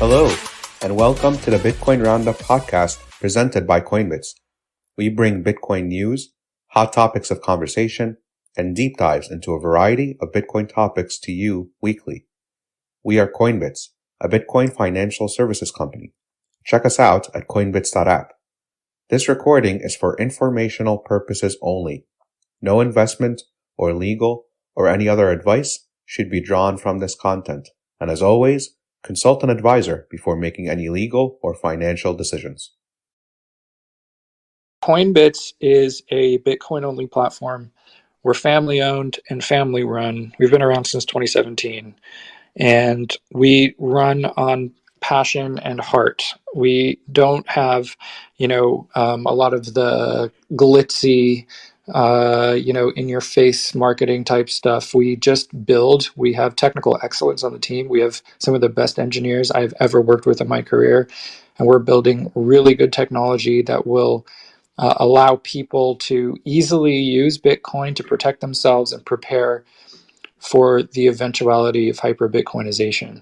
Hello, and welcome to the Bitcoin Roundup podcast presented by Coinbits. We bring Bitcoin news, hot topics of conversation, and deep dives into a variety of Bitcoin topics to you weekly. We are Coinbits, a Bitcoin financial services company. Check us out at coinbits.app. This recording is for informational purposes only. No investment or legal or any other advice should be drawn from this content. And as always, consult an advisor before making any legal or financial decisions. Coinbits is a Bitcoin-only platform. We're family-owned and family-run. We've been around since 2017, and we run on passion and heart. We don't have, a lot of the glitzy, in-your-face marketing type stuff. We just build. We have technical excellence on the team. We have some of the best engineers I've ever worked with in my career, and we're building really good technology that will allow people to easily use Bitcoin to protect themselves and prepare for the eventuality of hyper-Bitcoinization.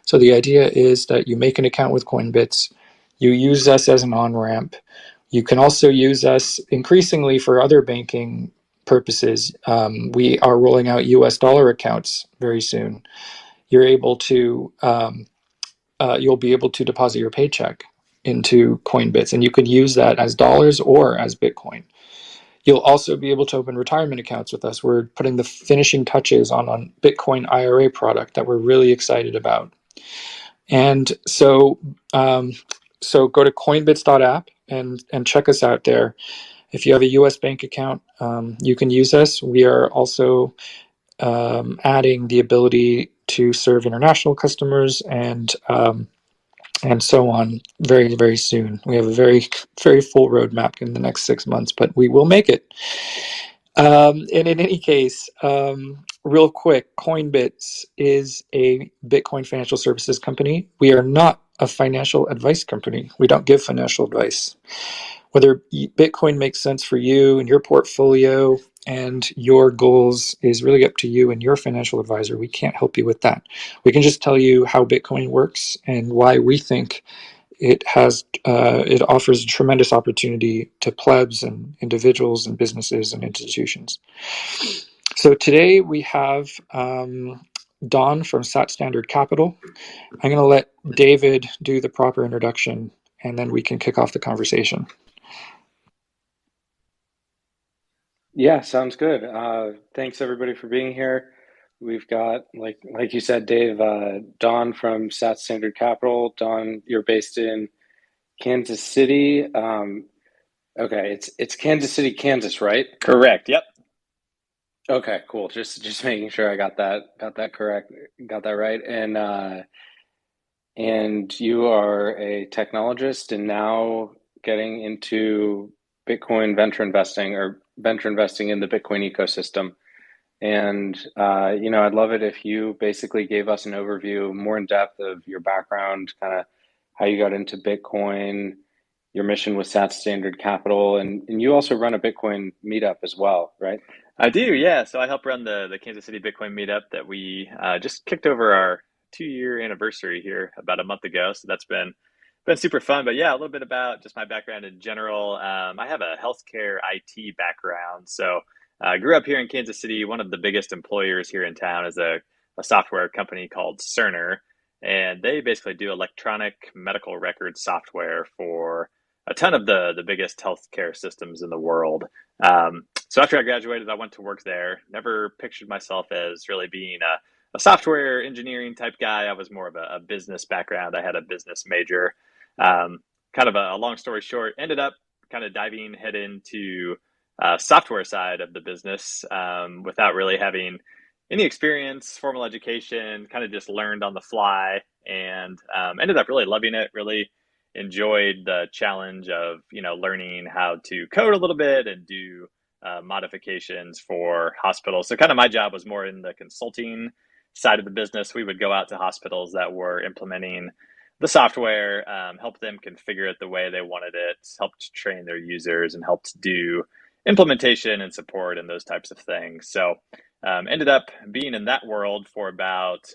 So the idea is that you make an account with Coinbits, you use us as an on-ramp. You can also use us increasingly for other banking purposes. We are rolling out US dollar accounts very soon. You'll be able to deposit your paycheck into Coinbits, and you can use that as dollars or as Bitcoin. You'll also be able to open retirement accounts with us. We're putting the finishing touches on a Bitcoin IRA product that we're really excited about. And so go to coinbits.app and check us out there. If you have a US bank account, you can use us. We are also adding the ability to serve international customers and so on very, very soon. We have a very, very full roadmap in the next 6 months, but we will make it. And in any case, real quick, Coinbits is a Bitcoin financial services company. We are not a financial advice company. We don't give financial advice. Whether Bitcoin makes sense for you and your portfolio and your goals is really up to you and your financial advisor. We can't help you with that. We can just tell you how Bitcoin works and why we think it offers a tremendous opportunity to plebs and individuals and businesses and institutions. So today we have Don from Sat Standard Capital. I'm going to let David do the proper introduction, and then we can kick off the conversation. Yeah, sounds good. Thanks everybody for being here. We've got, like you said, Dave, Don from Sat Standard Capital. Don, you're based in Kansas City. Okay, it's Kansas City, Kansas, right? Correct. Yep. Okay, cool. Just making sure I got that correct, got that right. And you are a technologist and now getting into Bitcoin venture investing or venture investing in the Bitcoin ecosystem. And, I'd love it if you basically gave us an overview more in depth of your background, kind of how you got into Bitcoin, your mission with Sat Standard Capital, and you also run a Bitcoin meetup as well, right? I do, yeah. So I help run the Kansas City Bitcoin meetup that we just kicked over our 2-year anniversary here about a month ago. So that's been super fun. But yeah, a little bit about just my background in general. I have a healthcare IT background. So I grew up here in Kansas City. One of the biggest employers here in town is a software company called Cerner. And they basically do electronic medical record software for a ton of the biggest healthcare systems in the world. So after I graduated, I went to work there. Never pictured myself as really being a software engineering type guy. I was more of a business background. I had a business major. Kind of a long story short, ended up kind of diving head into software side of the business without really having any experience, formal education, kind of just learned on the fly and ended up really loving it, really enjoyed the challenge of, learning how to code a little bit and do modifications for hospitals. So kind of my job was more in the consulting side of the business. We would go out to hospitals that were implementing the software, help them configure it the way they wanted it, helped train their users and helped do implementation and support and those types of things. So ended up being in that world for about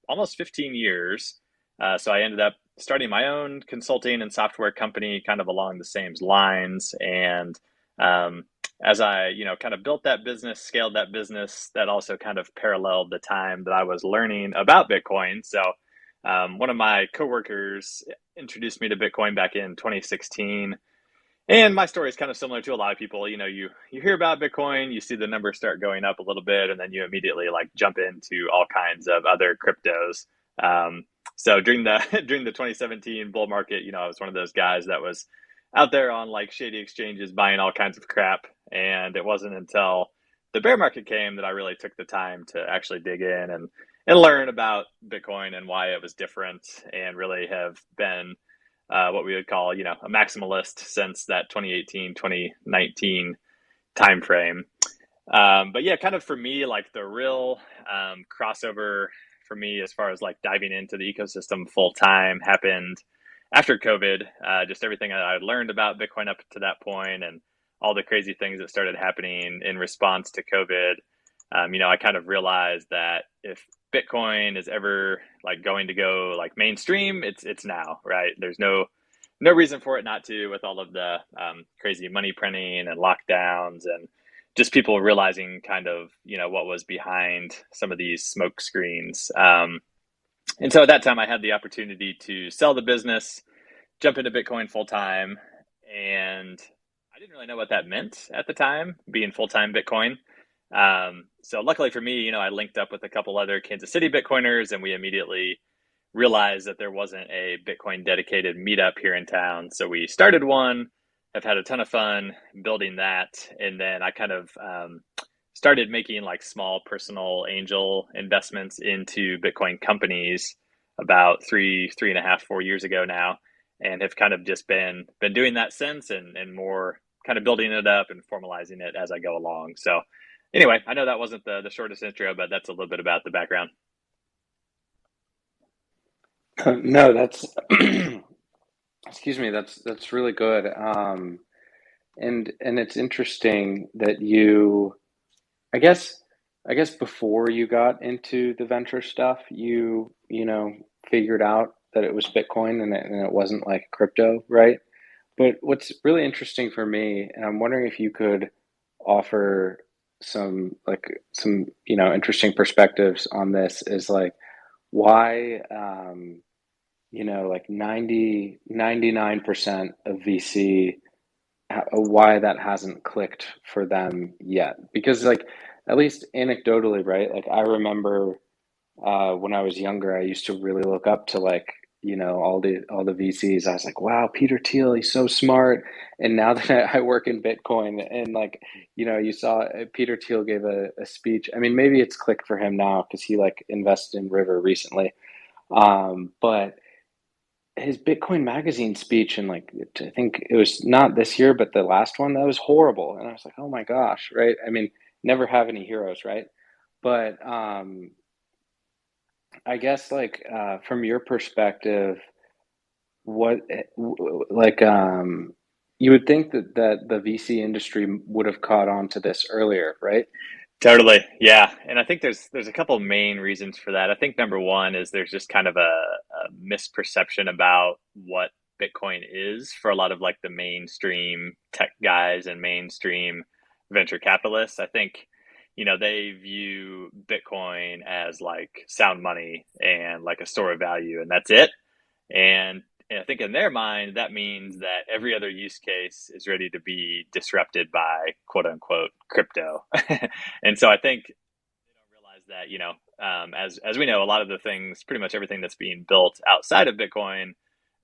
almost 15 years. So I ended up starting my own consulting and software company kind of along the same lines. And um, as I, kind of built that business, scaled that business, that also kind of paralleled the time that I was learning about Bitcoin. So one of my coworkers introduced me to Bitcoin back in 2016. And my story is kind of similar to a lot of people. You hear about Bitcoin, you see the numbers start going up a little bit, and then you immediately like jump into all kinds of other cryptos. Um, so during the during the 2017 bull market, I was one of those guys that was out there on like shady exchanges buying all kinds of crap. And it wasn't until the bear market came that I really took the time to actually dig in and learn about Bitcoin and why it was different, and really have been what we would call, a maximalist since that 2018, 2019 timeframe. But yeah, kind of for me, like the real crossover for me as far as like diving into the ecosystem full time happened after COVID. Just everything I learned about Bitcoin up to that point, and all the crazy things that started happening in response to COVID. I kind of realized that if Bitcoin is ever like going to go like mainstream, it's now, right? There's no reason for it not to, with all of the crazy money printing and lockdowns, and just people realizing kind of what was behind some of these smoke screens. And so at that time, I had the opportunity to sell the business, jump into Bitcoin full time, and I didn't really know what that meant at the time, being full time Bitcoin. So luckily for me, I linked up with a couple other Kansas City Bitcoiners, and we immediately realized that there wasn't a Bitcoin dedicated meetup here in town. So we started one. I've had a ton of fun building that. And then I kind of started making like small personal angel investments into Bitcoin companies about 3.5, 4 years ago now, and have kind of just been doing that since, and more kind of building it up and formalizing it as I go along. So anyway, I know that wasn't the shortest intro, but that's a little bit about the background. No, that's excuse me, that's really good. And it's interesting that I guess I guess before you got into the venture stuff, you figured out that it was Bitcoin, and it wasn't like crypto, right? But what's really interesting for me, and I'm wondering if you could offer some interesting perspectives on this, is like why like 99% of VC, why that hasn't clicked for them yet. Because like, at least anecdotally, right? Like I remember when I was younger, I used to really look up to like, all the VCs. I was like, wow, Peter Thiel, he's so smart. And now that I work in Bitcoin, and like, you saw Peter Thiel gave a speech. I mean, maybe it's clicked for him now because he like invested in River recently. But his Bitcoin Magazine speech, and like I think it was not this year, but the last one, that was horrible. And I was like, oh my gosh, right? I mean, never have any heroes, right? But I guess like from your perspective, what like you would think that the VC industry would have caught on to this earlier, right? Totally. Yeah. And I think there's a couple main reasons for that. I think number one is there's just kind of a misperception about what Bitcoin is for a lot of like the mainstream tech guys and mainstream venture capitalists. I think, they view Bitcoin as like sound money and like a store of value, and that's it. And I think in their mind, that means that every other use case is ready to be disrupted by quote unquote crypto. And so I think they don't realize that, as we know, a lot of the things, pretty much everything that's being built outside of Bitcoin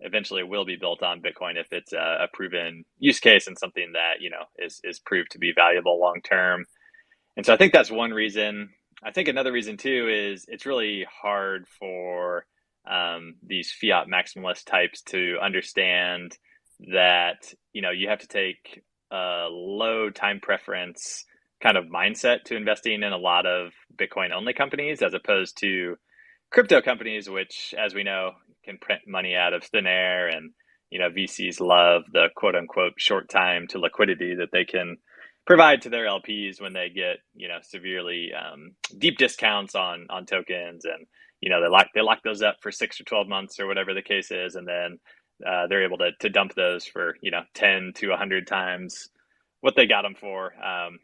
eventually will be built on Bitcoin if it's a proven use case and something that, is proved to be valuable long term. And so I think that's one reason. I think another reason too is it's really hard for these fiat maximalist types to understand that you have to take a low time preference kind of mindset to investing in a lot of Bitcoin only companies, as opposed to crypto companies, which, as we know, can print money out of thin air. And VCs love the quote unquote short time to liquidity that they can provide to their LPs when they get severely deep discounts on tokens, and they lock those up for 6 or 12 months or whatever the case is, and then they're able to dump those for 10 to 100 times what they got them for.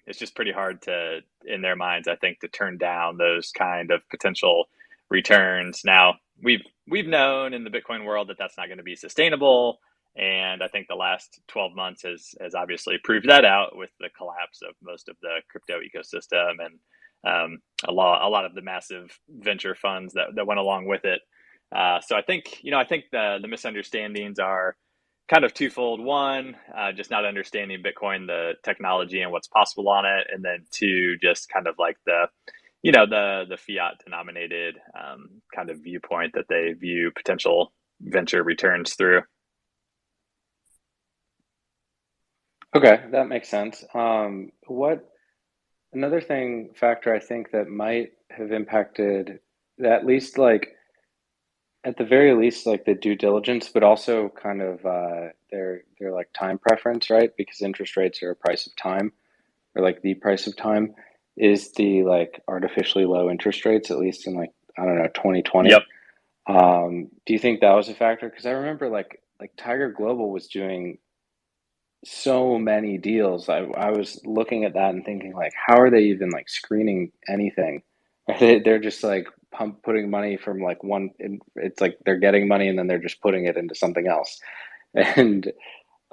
It's just pretty hard to, in their minds, I think, to turn down those kind of potential returns. Now, we've known in the Bitcoin world that that's not going to be sustainable, and I think the last 12 months has obviously proved that out with the collapse of most of the crypto ecosystem and a lot of the massive venture funds that went along with it. So I think the misunderstandings are kind of twofold. One, just not understanding Bitcoin, the technology and what's possible on it, and then two, just kind of like the fiat denominated kind of viewpoint that they view potential venture returns through. Okay, that makes sense. Another factor I think that might have impacted, at least like at the very least, like the due diligence, but also kind of their like time preference, right? Because interest rates are a price of time, or like the price of time, is the like artificially low interest rates, at least in like, I don't know, 2020. Yep. Do you think that was a factor? Because I remember like Tiger Global was doing so many deals. I was looking at that and thinking like, how are they even like screening anything? They're just like putting money from like one. It's like they're getting money and then they're just putting it into something else, and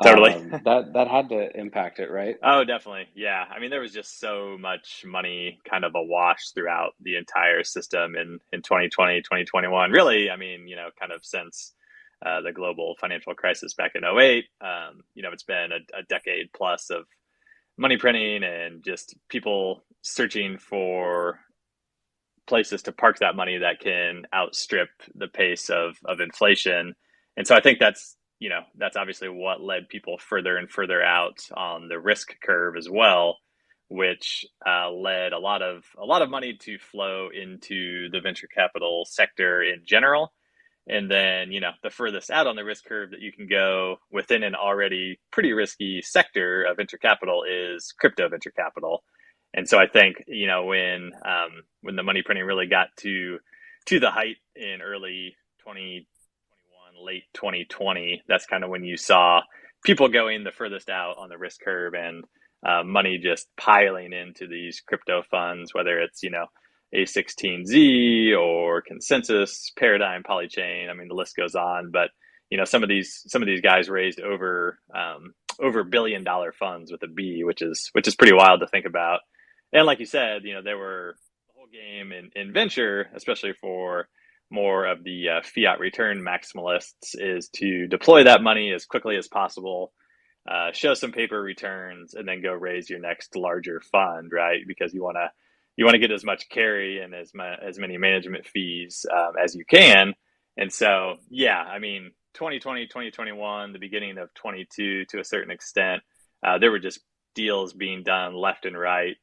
Totally. that had to impact it, right? Oh, definitely. Yeah. I mean, there was just so much money kind of awash throughout the entire system in 2020, 2021. Really, I mean, kind of since the global financial crisis back in '08. It's been a decade plus of money printing and just people searching for places to park that money that can outstrip the pace of inflation. And so I think that's obviously what led people further and further out on the risk curve as well, which led a lot of money to flow into the venture capital sector in general. And then, the furthest out on the risk curve that you can go within an already pretty risky sector of venture capital is crypto venture capital. And so I think, when the money printing really got to the height in early 2021, late 2020, that's kind of when you saw people going the furthest out on the risk curve and money just piling into these crypto funds, whether it's, A16Z or Consensus, Paradigm, Polychain. I mean, the list goes on, but some of these guys raised over $1 billion funds with a B, which is pretty wild to think about. And like you said, there were the whole game in venture, especially for more of the fiat return maximalists, is to deploy that money as quickly as possible, show some paper returns, and then go raise your next larger fund, right? Because you want to get as much carry and as many management fees as you can. And so, yeah, I mean, 2020, 2021, the beginning of 22 to a certain extent, there were just deals being done left and right.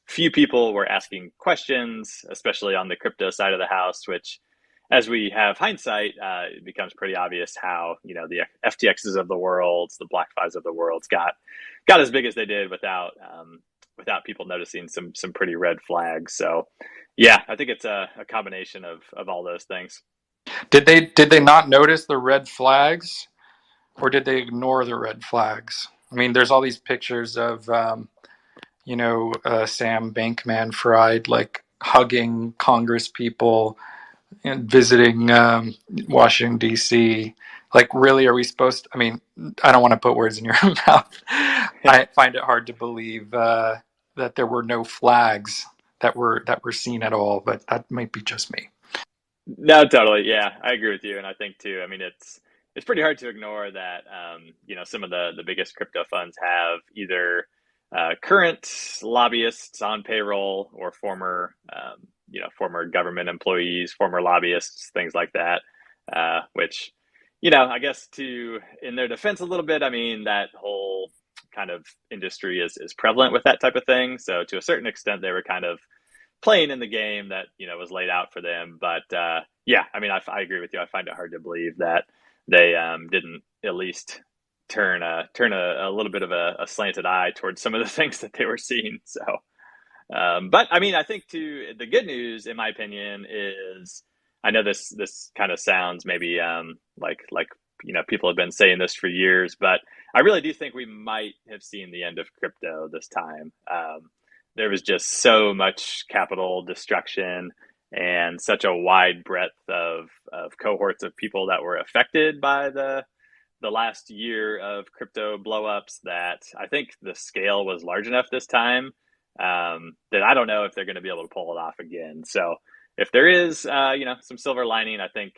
Few people were asking questions, especially on the crypto side of the house, which, as we have hindsight, it becomes pretty obvious how, the FTXs of the world, the BlockFis of the world got as big as they did without people noticing some pretty red flags. So, yeah, I think it's a combination of all those things. Did they not notice the red flags, or did they ignore the red flags? I mean, there's all these pictures of Sam Bankman-Fried like hugging Congress people and visiting Washington D.C. Like, really, are we supposed to, I mean, I don't want to put words in your mouth. I find it hard to believe that there were no flags that were seen at all, but that might be just me. No, totally. Yeah, I agree with you. And I think too, I mean, it's pretty hard to ignore that, some of the biggest crypto funds have either current lobbyists on payroll or former government employees, former lobbyists, things like that, which, I guess in their defense a little bit, I mean, that whole kind of industry is prevalent with that type of thing. So to a certain extent, they were kind of playing in the game that was laid out for them. But yeah, I mean, I agree with you. I find it hard to believe that they didn't at least turn a little bit of a slanted eye towards some of the things that they were seeing. So But I mean, I think the good news, in my opinion, is I know this kind of sounds maybe like people have been saying this for years, but I really do think we might have seen the end of crypto this time. There was just so much capital destruction and such a wide breadth of cohorts of people that were affected by the last year of crypto blowups that I think the scale was large enough this time that I don't know if they're going to be able to pull it off again. So if there is, some silver lining, I think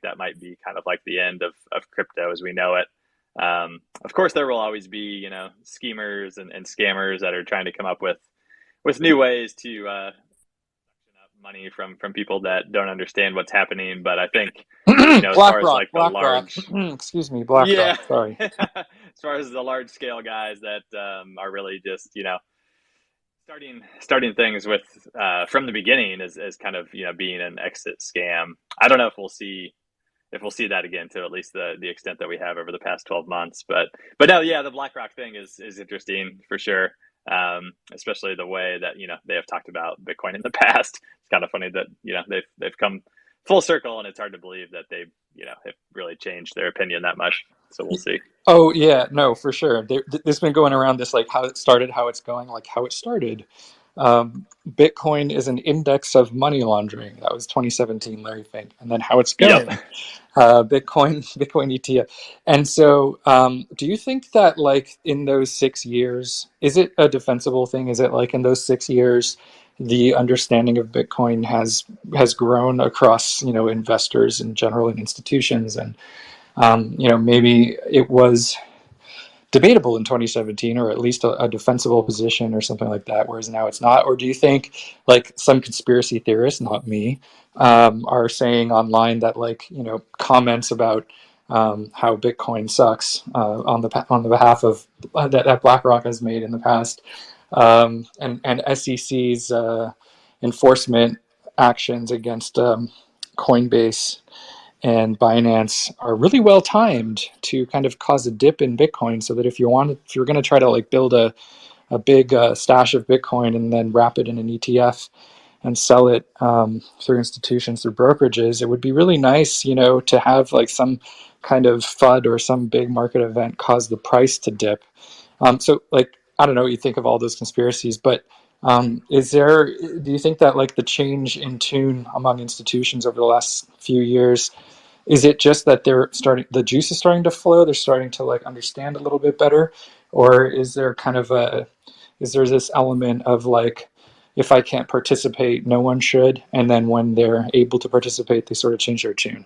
that might be kind of like the end of crypto as we know it. Of course, there will always be, schemers and scammers that are trying to come up with new ways to suction up money from people that don't understand what's happening. But I think, as far as like the BlackRock. large, Excuse me, yeah, BlackRock. Sorry. as far as the large scale guys that are really just, starting things with from the beginning as kind of being an exit scam. I don't know if we'll see that again to at least the extent that we have over the past 12 months. But no, yeah, the BlackRock thing is interesting for sure. Especially the way that they have talked about Bitcoin in the past. It's kind of funny that they've come full circle, and it's hard to believe that they have really changed their opinion that much. So we'll see. Oh yeah, no, for sure. There's been going around this like how it started, how it's going, like how it started. Bitcoin is an index of money laundering. That was 2017, Larry Fink, and then how it's Yep. going. Bitcoin ETF. And so, do you think that like in those 6 years, is it a defensible thing? Is it like in those 6 years, the understanding of Bitcoin has grown across investors in general and institutions, and maybe it was debatable in 2017, or at least a defensible position or something like that, whereas now it's not? Or do you think like some conspiracy theorists, not me, are saying online that like comments about how Bitcoin sucks on the behalf of that BlackRock has made in the past, and SEC's enforcement actions against Coinbase and Binance are really well timed to kind of cause a dip in Bitcoin, so that if you're going to try to like build a big stash of Bitcoin and then wrap it in an ETF and sell it through institutions, through brokerages, it would be really nice, to have like some kind of FUD or some big market event cause the price to dip. So like, I don't know what you think of all those conspiracies, but do you think that like the change in tune among institutions over the last few years, is it just that the juice is starting to flow, they're starting to like understand a little bit better? Or is there this element of like, if I can't participate, no one should, and then when they're able to participate, they sort of change their tune?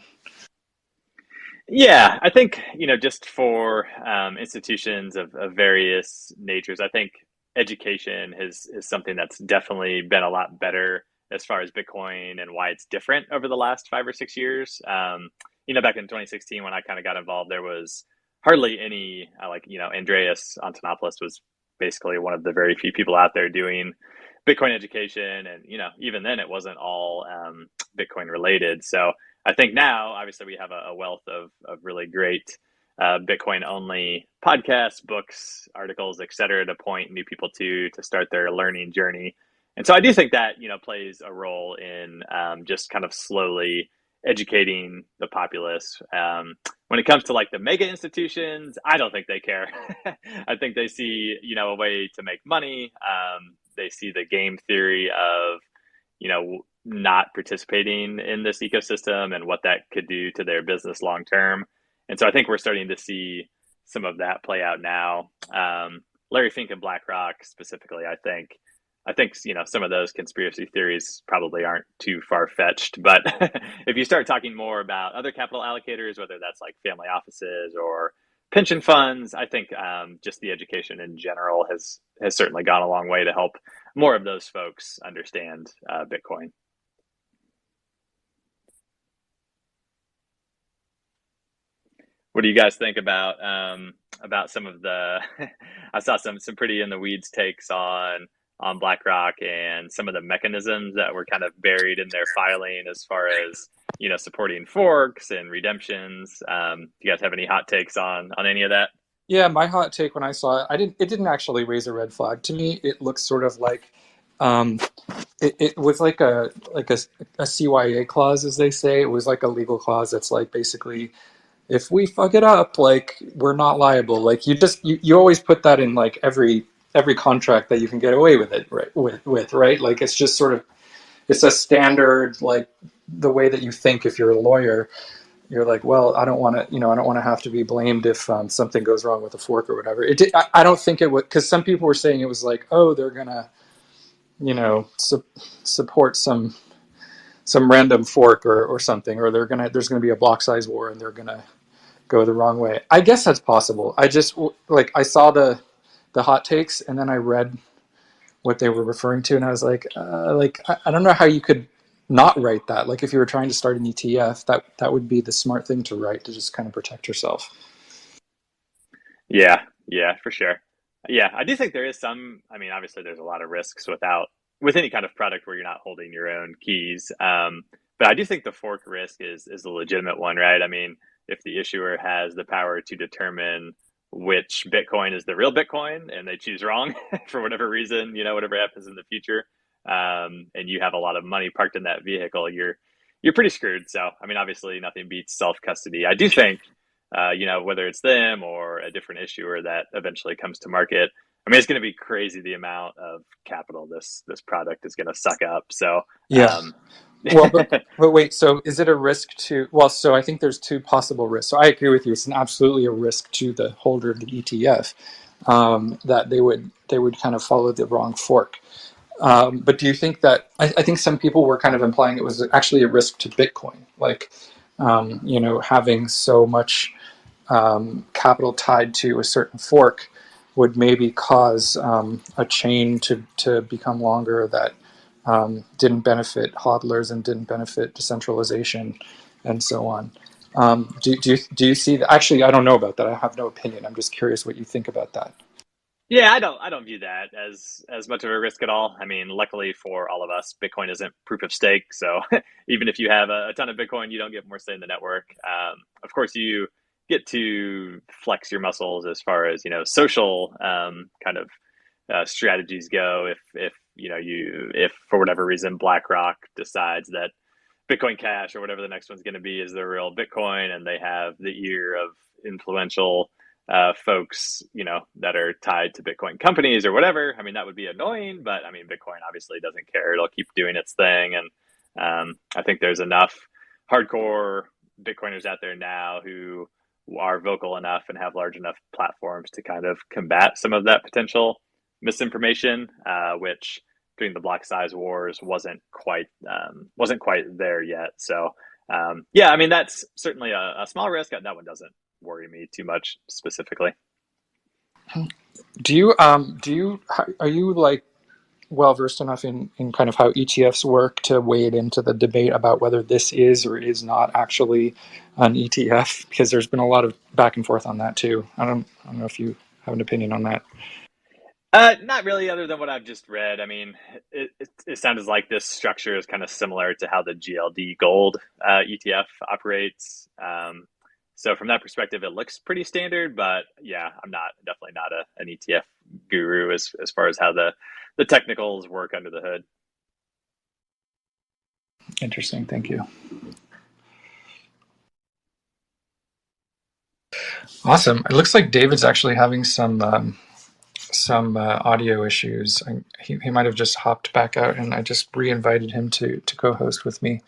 Yeah, I think, just for institutions of various natures, I think education is something that's definitely been a lot better as far as Bitcoin and why it's different over the last 5 or 6 years. Back in 2016, when I kind of got involved, there was hardly any, Andreas Antonopoulos was basically one of the very few people out there doing Bitcoin education. And, even then it wasn't all Bitcoin related. So I think now, obviously, we have a wealth of really great Bitcoin only podcasts, books, articles, et cetera, to point new people to start their learning journey. And so I do think that, plays a role in just kind of slowly educating the populace. When it comes to like the mega institutions, I don't think they care. I think they see, a way to make money. They see the game theory of, not participating in this ecosystem and what that could do to their business long term. And so I think we're starting to see some of that play out now. Larry Fink and BlackRock specifically, I think some of those conspiracy theories probably aren't too far fetched. But if you start talking more about other capital allocators, whether that's like family offices or pension funds, I think just the education in general has certainly gone a long way to help more of those folks understand Bitcoin. What do you guys think about some of the? I saw some pretty in the weeds takes on BlackRock and some of the mechanisms that were kind of buried in their filing as far as supporting forks and redemptions. Do you guys have any hot takes on any of that? Yeah, my hot take when I saw it, it didn't actually raise a red flag to me. It looks sort of like It was like a CYA clause, as they say. It was like a legal clause that's like basically, if we fuck it up, like we're not liable. Like you always put that in like every contract that you can get away with it, right? With right, like it's just sort of, it's a standard, like the way that you think if you're a lawyer. You're like, well, I don't want to, I don't want to have to be blamed if something goes wrong with a fork or whatever. I don't think it would, because some people were saying it was like, oh, they're gonna, support some random fork or something, or there's gonna be a block size war and they're gonna go the wrong way. I guess that's possible. I just like, I saw the hot takes and then I read what they were referring to, and I was like I don't know how you could not write that. Like if you were trying to start an ETF, that would be the smart thing to write to just kind of protect yourself. Yeah, yeah, for sure. Yeah, I do think there is some. I mean, obviously, there's a lot of risks with any kind of product where you're not holding your own keys. But I do think the fork risk is a legitimate one, right? I mean, if the issuer has the power to determine which Bitcoin is the real Bitcoin and they choose wrong for whatever reason, whatever happens in the future, and you have a lot of money parked in that vehicle, you're pretty screwed. So, I mean, obviously, nothing beats self custody. I do think whether it's them or a different issuer that eventually comes to market. I mean, it's going to be crazy the amount of capital this product is going to suck up. So, Yeah. Well, but wait. So, is it a risk to? Well, so I think there's two possible risks. So, I agree with you. It's absolutely a risk to the holder of the ETF, that they would kind of follow the wrong fork. But do you think that? I think some people were kind of implying it was actually a risk to Bitcoin, like having so much capital tied to a certain fork would maybe cause a chain to become longer that didn't benefit hodlers and didn't benefit decentralization and so on. Do you see that? Actually, I don't know about that. I have no opinion. I'm just curious what you think about that. yeah, I don't view that as much of a risk at all. I mean, luckily for all of us, Bitcoin isn't proof of stake. So even if you have a ton of Bitcoin, you don't get more say in the network. Of course, you get to flex your muscles as far as social kind of strategies go. If for whatever reason BlackRock decides that Bitcoin Cash or whatever the next one's going to be is the real Bitcoin, and they have the ear of influential folks, that are tied to Bitcoin companies or whatever. I mean, that would be annoying, but I mean, Bitcoin obviously doesn't care. It'll keep doing its thing, and I think there's enough hardcore Bitcoiners out there now who are vocal enough and have large enough platforms to kind of combat some of that potential misinformation, which during the block size wars wasn't quite there yet. So yeah, I mean that's certainly a small risk. That one doesn't worry me too much specifically. Are you like well versed enough in kind of how ETFs work to wade into the debate about whether this is or is not actually an ETF? Because there's been a lot of back and forth on that too. I don't know if you have an opinion on that. Not really, other than what I've just read. I mean, it sounds like this structure is kind of similar to how the GLD Gold ETF operates. So from that perspective, it looks pretty standard. But yeah, I'm definitely not an ETF guru as far as how the technicals work under the hood. Interesting. Thank you. Awesome. It looks like David's actually having some audio issues. He might have just hopped back out, and I just re-invited him to co-host with me.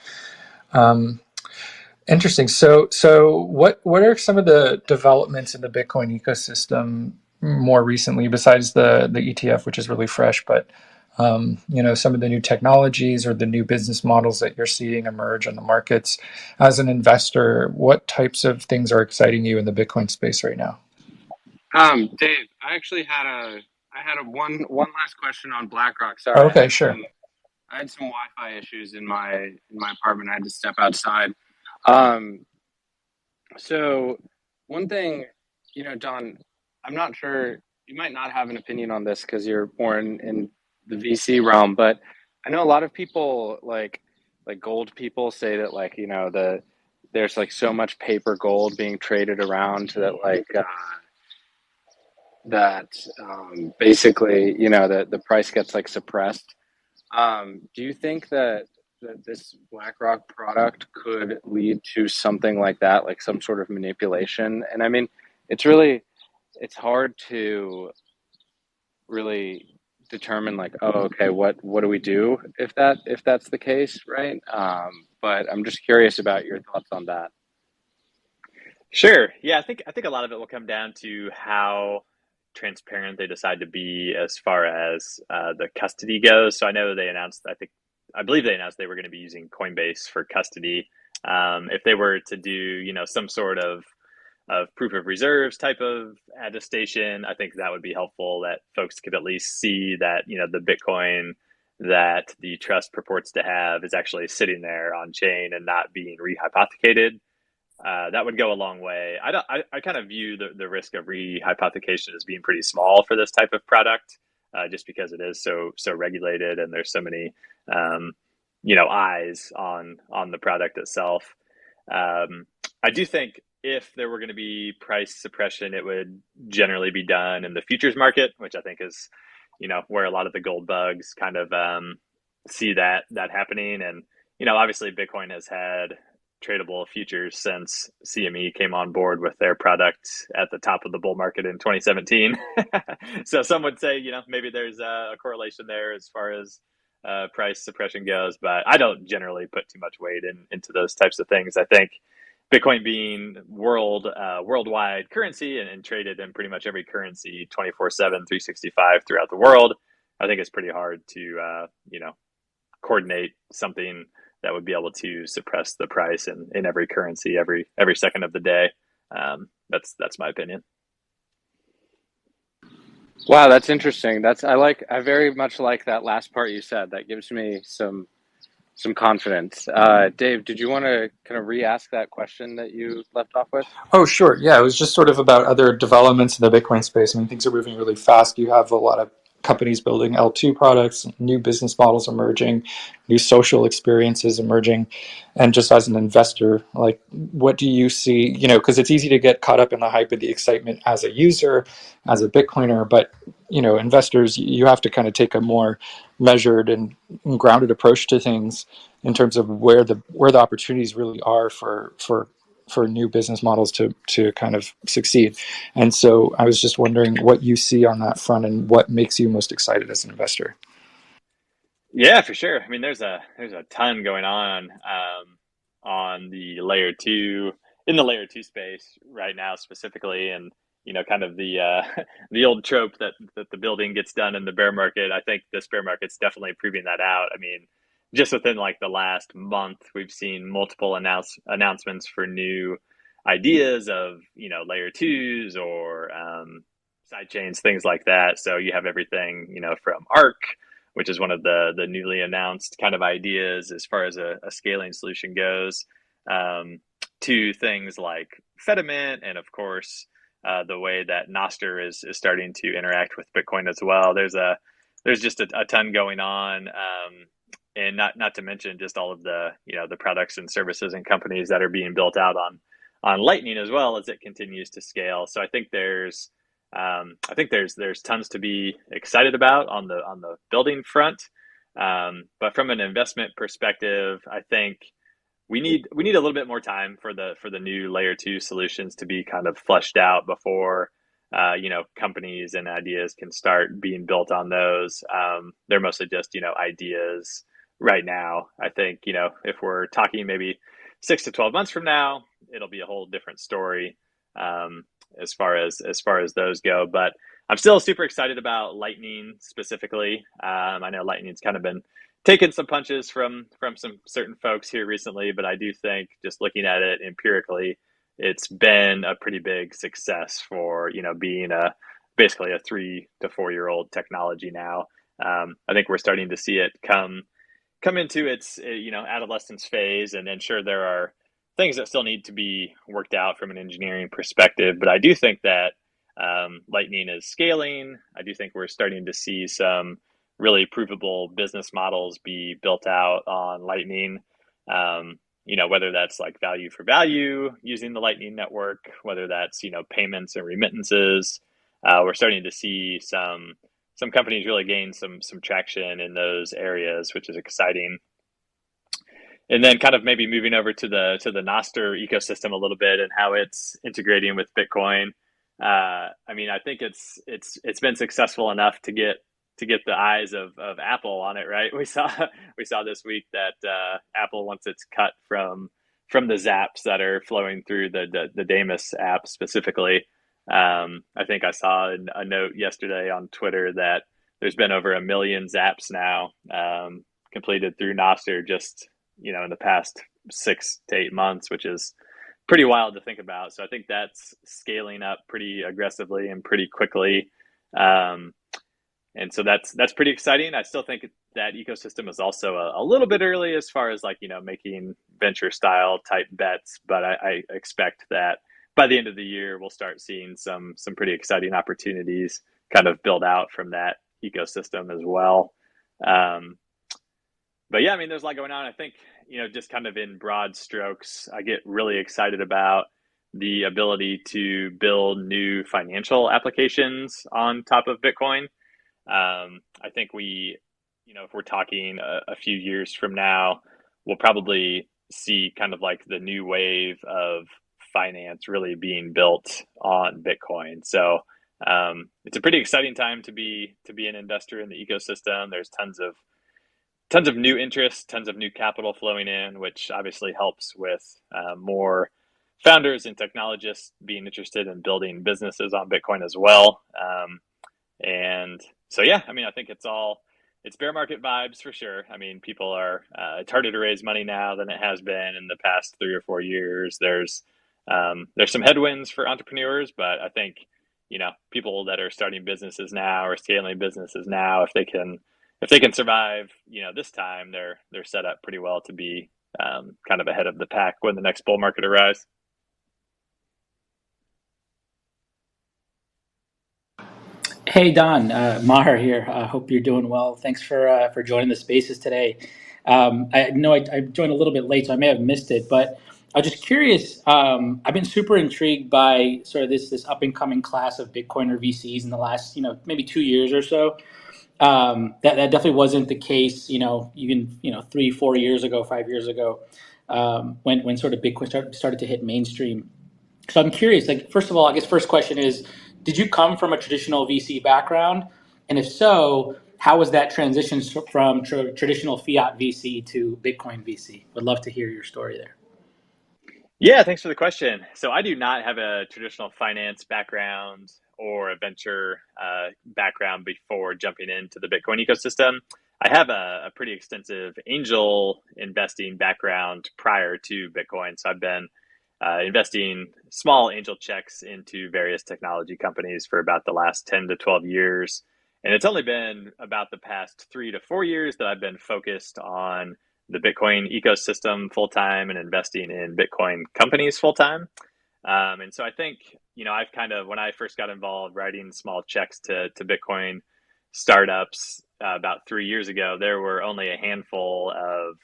Interesting. So what are some of the developments in the Bitcoin ecosystem more recently, besides the ETF, which is really fresh, but some of the new technologies or the new business models that you're seeing emerge on the markets? As an investor, what types of things are exciting you in the Bitcoin space right now? Dave, I had a one last question on BlackRock. Sorry. Okay, sure. I had some Wi-Fi issues in my apartment. I had to step outside. So one thing, Don, I'm not sure, you might not have an opinion on this because you're more in the VC realm, but I know a lot of people like gold people say that there's like so much paper gold being traded around that basically, the price gets like suppressed. Do you think that this BlackRock product could lead to something like that, like some sort of manipulation? And I mean, it's really it's hard to really determine like, oh, okay, what do we do if that's the case, right? But I'm just curious about your thoughts on that. Sure. Yeah, I think a lot of it will come down to how transparent they decide to be as far as the custody goes. So I know they announced, I believe they announced they were going to be using Coinbase for custody. If they were to do, some sort of proof of reserves type of attestation, I think that would be helpful. That folks could at least see that the Bitcoin that the trust purports to have is actually sitting there on chain and not being rehypothecated. That would go a long way. I kind of view the risk of rehypothecation as being pretty small for this type of product, just because it is so regulated and there's so many eyes on the product itself. I do think if there were going to be price suppression, it would generally be done in the futures market, which I think is where a lot of the gold bugs kind of see that happening. And obviously Bitcoin has had tradable futures since CME came on board with their product at the top of the bull market in 2017. So some would say, maybe there's a correlation there as far as price suppression goes, but I don't generally put too much weight into those types of things. I think Bitcoin being worldwide currency and traded in pretty much every currency 24/7, 365 throughout the world, I think it's pretty hard to coordinate something that would be able to suppress the price in every currency every second of the day. That's my opinion. Wow, that's interesting. I very much like that last part you said. That gives me some confidence. Dave, did you want to kind of re-ask that question that you left off with? Oh, sure. Yeah, it was just sort of about other developments in the Bitcoin space. I mean, things are moving really fast. You have a lot of companies building L2 products, new business models emerging, new social experiences emerging. And just as an investor, like, what do you see? Because it's easy to get caught up in the hype of the excitement as a user, as a Bitcoiner, but investors, you have to kind of take a more measured and grounded approach to things in terms of where the opportunities really are for new business models to kind of succeed. And so I was just wondering what you see on that front and what makes you most excited as an investor. Yeah, for sure. I mean, there's a ton going on the layer two in the layer two space right now specifically, and kind of the the old trope that the building gets done in the bear market. I think this bear market's definitely proving that out. I mean, just within like the last month, we've seen multiple announcements for new ideas of layer twos or side chains, things like that. So you have everything from Arc, which is one of the newly announced kind of ideas as far as a scaling solution goes, to things like Fedimint, and of course the way that Nostr is starting to interact with Bitcoin as well. There's just a ton going on, and not to mention just all of the the products and services and companies that are being built out on Lightning as well as it continues to scale. So I think there's tons to be excited about on the building front, but from an investment perspective, I think we need a little bit more time for the new layer two solutions to be kind of fleshed out before companies and ideas can start being built on those. They're mostly just ideas right now. I think if we're talking maybe 6 to 12 months from now, it'll be a whole different story, as far as those go. But I'm still super excited about Lightning specifically. I know Lightning's kind of been taking some punches from some certain folks here recently, but I do think just looking at it empirically, it's been a pretty big success for being a basically a 3 to 4 year old technology now. I think we're starting to see it come into its adolescence phase, and then sure there are things that still need to be worked out from an engineering perspective, but I do think that Lightning is scaling. I do think we're starting to see some really provable business models be built out on Lightning. Whether that's like value for value using the Lightning network, whether that's payments and remittances. We're starting to see some companies really gained some traction in those areas, which is exciting. And then kind of maybe moving over to the Nostr ecosystem a little bit and how it's integrating with Bitcoin. I mean, I think it's been successful enough to get the eyes of Apple on it, right? We saw this week that Apple wants its cut from the Zaps that are flowing through the Damus app specifically. I think I saw a note yesterday on Twitter that there's been over 1 million Zaps now completed through Nostr just in the past 6 to 8 months, which is pretty wild to think about. So I think that's scaling up pretty aggressively and pretty quickly. And so that's pretty exciting. I still think that ecosystem is also a little bit early as far as making venture style type bets, but I expect that by the end of the year we'll start seeing some pretty exciting opportunities kind of build out from that ecosystem as well. But yeah, I mean, there's a lot going on. I think, just kind of in broad strokes, I get really excited about the ability to build new financial applications on top of Bitcoin. I think if we're talking a few years from now, we'll probably see kind of like the new wave of finance really being built on Bitcoin. So it's a pretty exciting time to be an investor in the ecosystem. There's tons of new interest, tons of new capital flowing in, which obviously helps with more founders and technologists being interested in building businesses on Bitcoin as well. And so, yeah, I mean, I think it's bear market vibes for sure. I mean, people it's harder to raise money now than it has been in the past 3 or 4 years. There's some headwinds for entrepreneurs, but I think, people that are starting businesses now or scaling businesses now, if they can survive, this time, they're set up pretty well to be kind of ahead of the pack when the next bull market arrives. Hey Don, Maher here. Hope you're doing well. Thanks for joining the spaces today. I know I joined a little bit late, so I may have missed it, but I was just curious. I've been super intrigued by sort of this up and coming class of Bitcoiner VCs in the last maybe 2 years or so. That definitely wasn't the case even 3, 4 years ago, 5 years ago, when sort of Bitcoin started to hit mainstream. So I'm curious, like, first of all, I guess first question is, did you come from a traditional VC background? And if so, how was that transition from traditional fiat VC to Bitcoin VC? Would love to hear your story there. Yeah, thanks for the question. So I do not have a traditional finance background or a venture background before jumping into the Bitcoin ecosystem. I have a pretty extensive angel investing background prior to Bitcoin. So I've been investing small angel checks into various technology companies for about the last 10 to 12 years. And it's only been about the past 3 to 4 years that I've been focused on the Bitcoin ecosystem full-time and investing in Bitcoin companies full-time. And so I think, I've kind of, when I first got involved writing small checks to Bitcoin startups about 3 years ago, there were only a handful of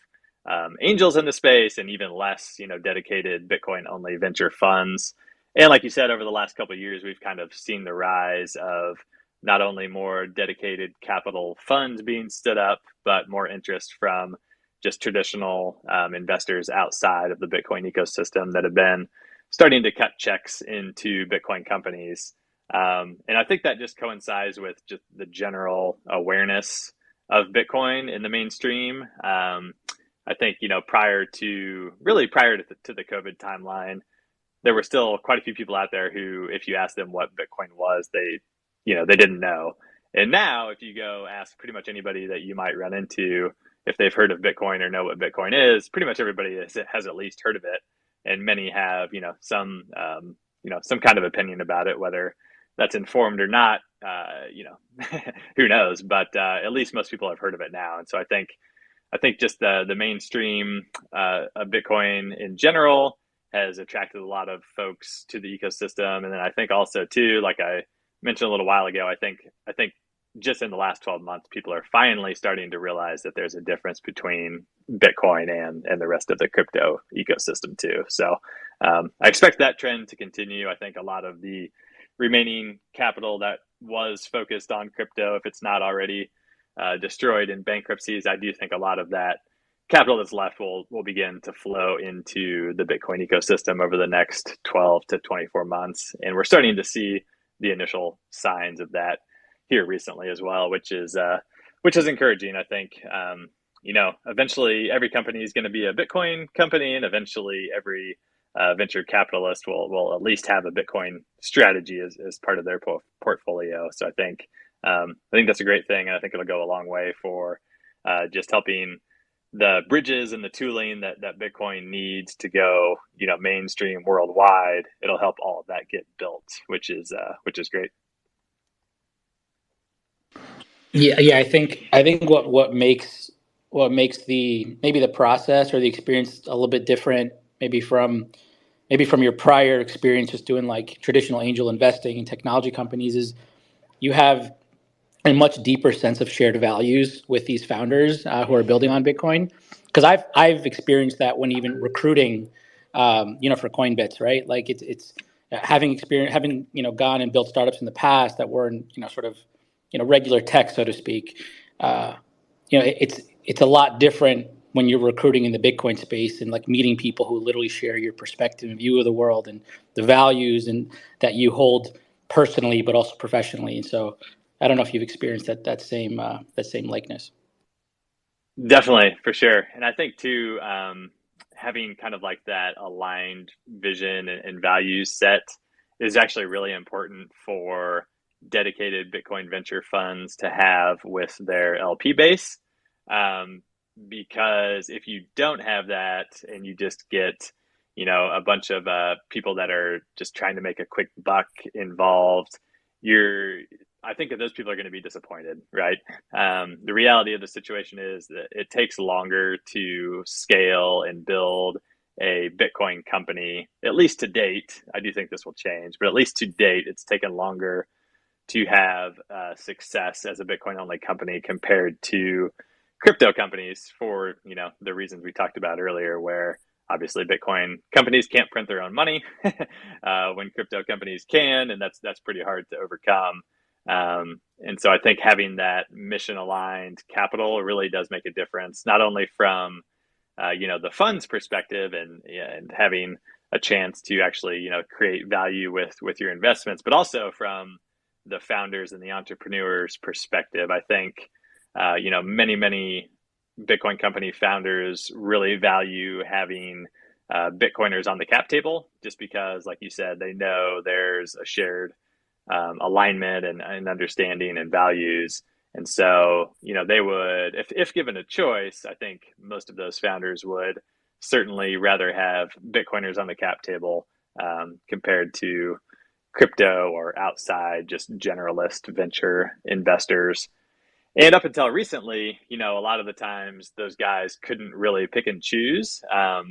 angels in the space and even less, dedicated Bitcoin only venture funds. And like you said, over the last couple of years, we've kind of seen the rise of not only more dedicated capital funds being stood up, but more interest from just traditional investors outside of the Bitcoin ecosystem that have been starting to cut checks into Bitcoin companies. And I think that just coincides with just the general awareness of Bitcoin in the mainstream. I think, prior to the COVID timeline, there were still quite a few people out there who, if you asked them what Bitcoin was, they didn't know. And now, if you go ask pretty much anybody that you might run into, if they've heard of Bitcoin or know what Bitcoin is, pretty much everybody has at least heard of it. And many have, some kind of opinion about it, whether that's informed or not, who knows? But at least most people have heard of it now. And so I think just the mainstream of Bitcoin in general has attracted a lot of folks to the ecosystem. And then I think also too, like I mentioned a little while ago, I think just in the last 12 months, people are finally starting to realize that there's a difference between Bitcoin and the rest of the crypto ecosystem too. So I expect that trend to continue. I think a lot of the remaining capital that was focused on crypto, if it's not already destroyed in bankruptcies, I do think a lot of that capital that's left will begin to flow into the Bitcoin ecosystem over the next 12 to 24 months. And we're starting to see the initial signs of that here recently as well, which is encouraging. I think eventually every company is going to be a Bitcoin company, and eventually every venture capitalist will at least have a Bitcoin strategy as part of their portfolio. So I think that's a great thing, and I think it'll go a long way for just helping the bridges and the tooling that Bitcoin needs to go, mainstream worldwide. It'll help all of that get built, which is great. Yeah. I think what makes the process or the experience a little bit different, maybe from your prior experience just doing like traditional angel investing in technology companies, is you have a much deeper sense of shared values with these founders who are building on Bitcoin. Because I've experienced that when even recruiting, for Coinbits, right? Like it's having gone and built startups in the past that were in, sort of, regular tech, so to speak. It's a lot different when you're recruiting in the Bitcoin space and like meeting people who literally share your perspective and view of the world and the values and that you hold personally, but also professionally. And so I don't know if you've experienced that same likeness. Definitely, for sure. And I think too, having kind of like that aligned vision and values set is actually really important for dedicated Bitcoin venture funds to have with their LP base. Because if you don't have that and you just get, a bunch of people that are just trying to make a quick buck involved, I think that those people are going to be disappointed, right? The reality of the situation is that it takes longer to scale and build a Bitcoin company, at least to date. I do think this will change, but at least to date, it's taken longer to have success as a Bitcoin only company compared to crypto companies for, the reasons we talked about earlier, where obviously Bitcoin companies can't print their own money when crypto companies can, and that's pretty hard to overcome. And so I think having that mission aligned capital really does make a difference, not only from the fund's perspective and having a chance to actually create value with your investments, but also from the founders and the entrepreneurs perspective. I think many Bitcoin company founders really value having Bitcoiners on the cap table, just because, like you said, they know there's a shared alignment and understanding and values. And so, they would, if given a choice, I think most of those founders would certainly rather have Bitcoiners on the cap table compared to crypto or outside just generalist venture investors. And up until recently, a lot of the times those guys couldn't really pick and choose. I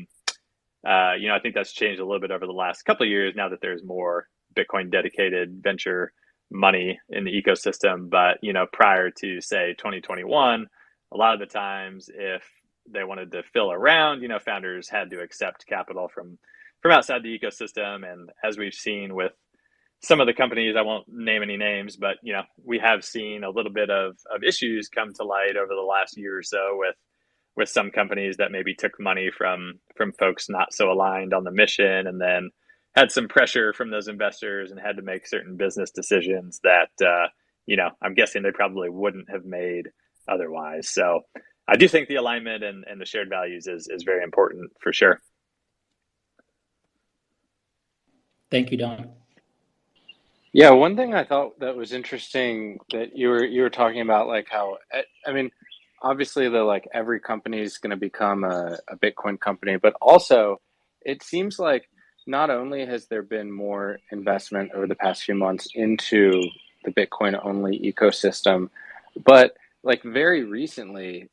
think that's changed a little bit over the last couple of years now that there's more Bitcoin dedicated venture money in the ecosystem. But, prior to say 2021, a lot of the times if they wanted to fill around, founders had to accept capital from outside the ecosystem. And as we've seen with some of the companies, I won't name any names, but we have seen a little bit of issues come to light over the last year or so with some companies that maybe took money from folks not so aligned on the mission, and then had some pressure from those investors and had to make certain business decisions that I'm guessing they probably wouldn't have made otherwise. So I do think the alignment and the shared values is very important for sure. Thank you, Don. Yeah, one thing I thought that was interesting that you were talking about, like how, I mean, obviously every company is going to become a Bitcoin company, but also it seems like not only has there been more investment over the past few months into the Bitcoin only ecosystem, but like very recently,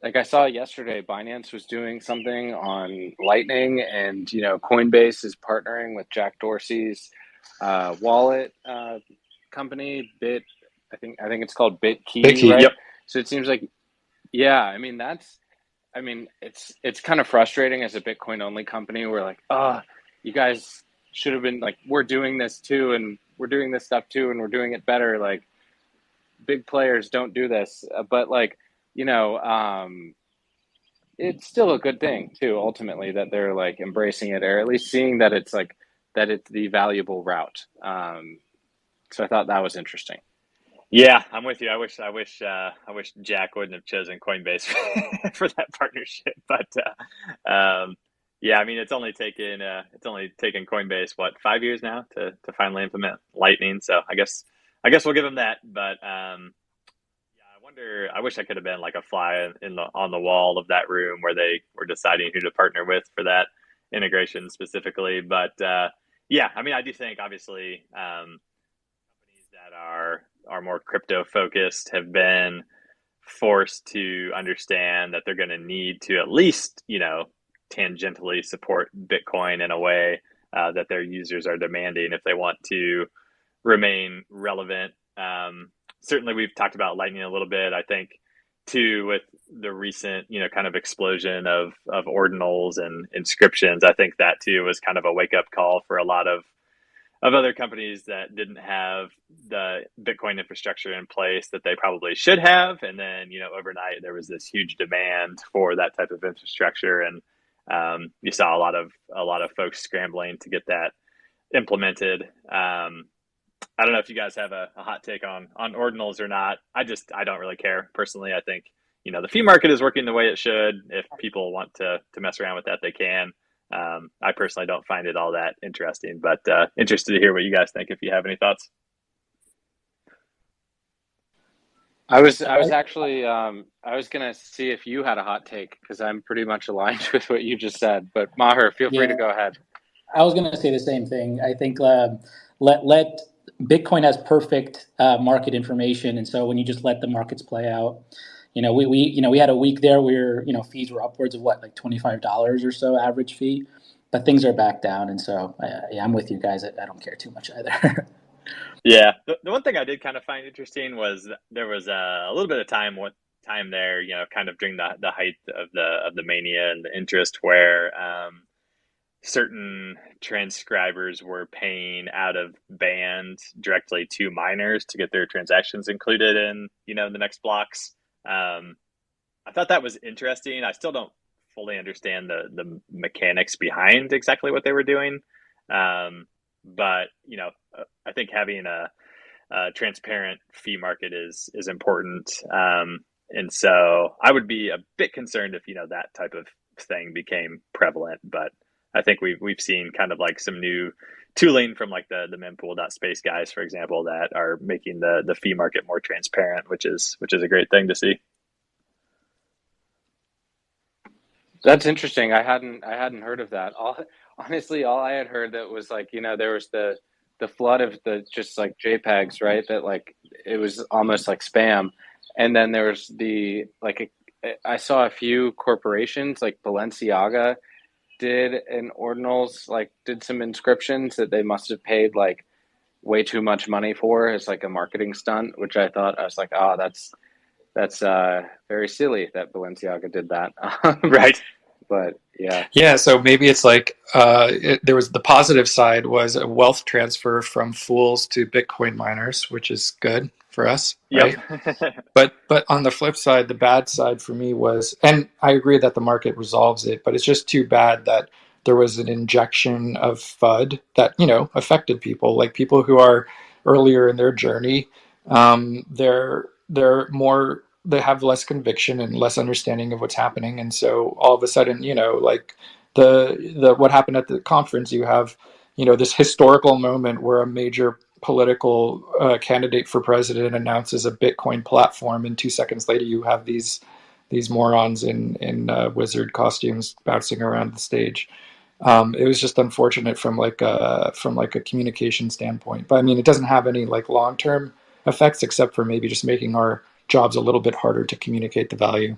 like I saw yesterday, Binance was doing something on Lightning, and Coinbase is partnering with Jack Dorsey's wallet company, I think it's called BitKey, right? Yep. So it seems like, yeah, I mean it's kind of frustrating as a Bitcoin only company. We're like, you guys should have been like, we're doing this too, and we're doing this stuff too, and we're doing it better. Like big players don't do this, but like, you know, it's still a good thing too, ultimately, that they're like embracing it, or at least seeing that it's like, that it's the valuable route. So I thought that was interesting. Yeah, I'm with you. I wish Jack wouldn't have chosen Coinbase for that partnership. But yeah, I mean, it's only taken Coinbase what 5 years now to finally implement Lightning. So I guess we'll give them that. But yeah, I wish I could have been like a fly on the wall of that room where they were deciding who to partner with for that integration specifically. But yeah, I mean, I do think obviously companies that are more crypto focused have been forced to understand that they're going to need to at least, tangentially support Bitcoin in a way that their users are demanding if they want to remain relevant. Certainly, we've talked about Lightning a little bit. I think too, with the recent, kind of explosion of ordinals and inscriptions, I think that too was kind of a wake up call for a lot of other companies that didn't have the Bitcoin infrastructure in place that they probably should have. And then, overnight there was this huge demand for that type of infrastructure, and you saw a lot of folks scrambling to get that implemented. I don't know if you guys have a hot take on ordinals or not. I don't really care personally. I think the fee market is working the way it should. If people want to mess around with that, they can. I personally don't find it all that interesting, but interested to hear what you guys think if you have any thoughts. I was actually I was gonna see if you had a hot take, because I'm pretty much aligned with what you just said. But Maher, feel free to Yeah, go ahead. I was going to say the same thing. I think let Bitcoin has perfect market information, and so when you just let the markets play out, we had a week there where fees were upwards of what, like $25 or so average fee, but things are back down, and so yeah, I'm with you guys. I don't care too much either. Yeah, the one thing I did kind of find interesting was there was a little bit of time there, kind of during the height of the mania and the interest, where certain transcribers were paying out of band directly to miners to get their transactions included in the next blocks. I thought that was interesting. I still don't fully understand the mechanics behind exactly what they were doing, but I think having a transparent fee market is important. And so I would be a bit concerned if that type of thing became prevalent. But I think we've seen kind of like some new tooling from like the mempool.space guys, for example, that are making the fee market more transparent, which is a great thing to see. That's interesting. I hadn't heard of that. Honestly, all I had heard that was like, there was the flood of the just like JPEGs, right? That like it was almost like spam. And then there was I saw a few corporations like Balenciaga did an ordinals, like did some inscriptions that they must have paid like way too much money for as like a marketing stunt, which I was like, oh, that's very silly that Balenciaga did that. Right. But yeah. Yeah, so maybe it's like there was the positive side was a wealth transfer from fools to Bitcoin miners, which is good for us, right? Yep. But on the flip side, the bad side for me was, and I agree that the market resolves it, but it's just too bad that there was an injection of FUD that affected people, like people who are earlier in their journey. They're more, they have less conviction and less understanding of what's happening, and so all of a sudden, like the what happened at the conference, you have this historical moment where a major political candidate for president announces a Bitcoin platform, and 2 seconds later you have these morons in wizard costumes bouncing around the stage. It was just unfortunate from like a communication standpoint, but I mean, it doesn't have any like long term effects except for maybe just making our jobs a little bit harder to communicate the value.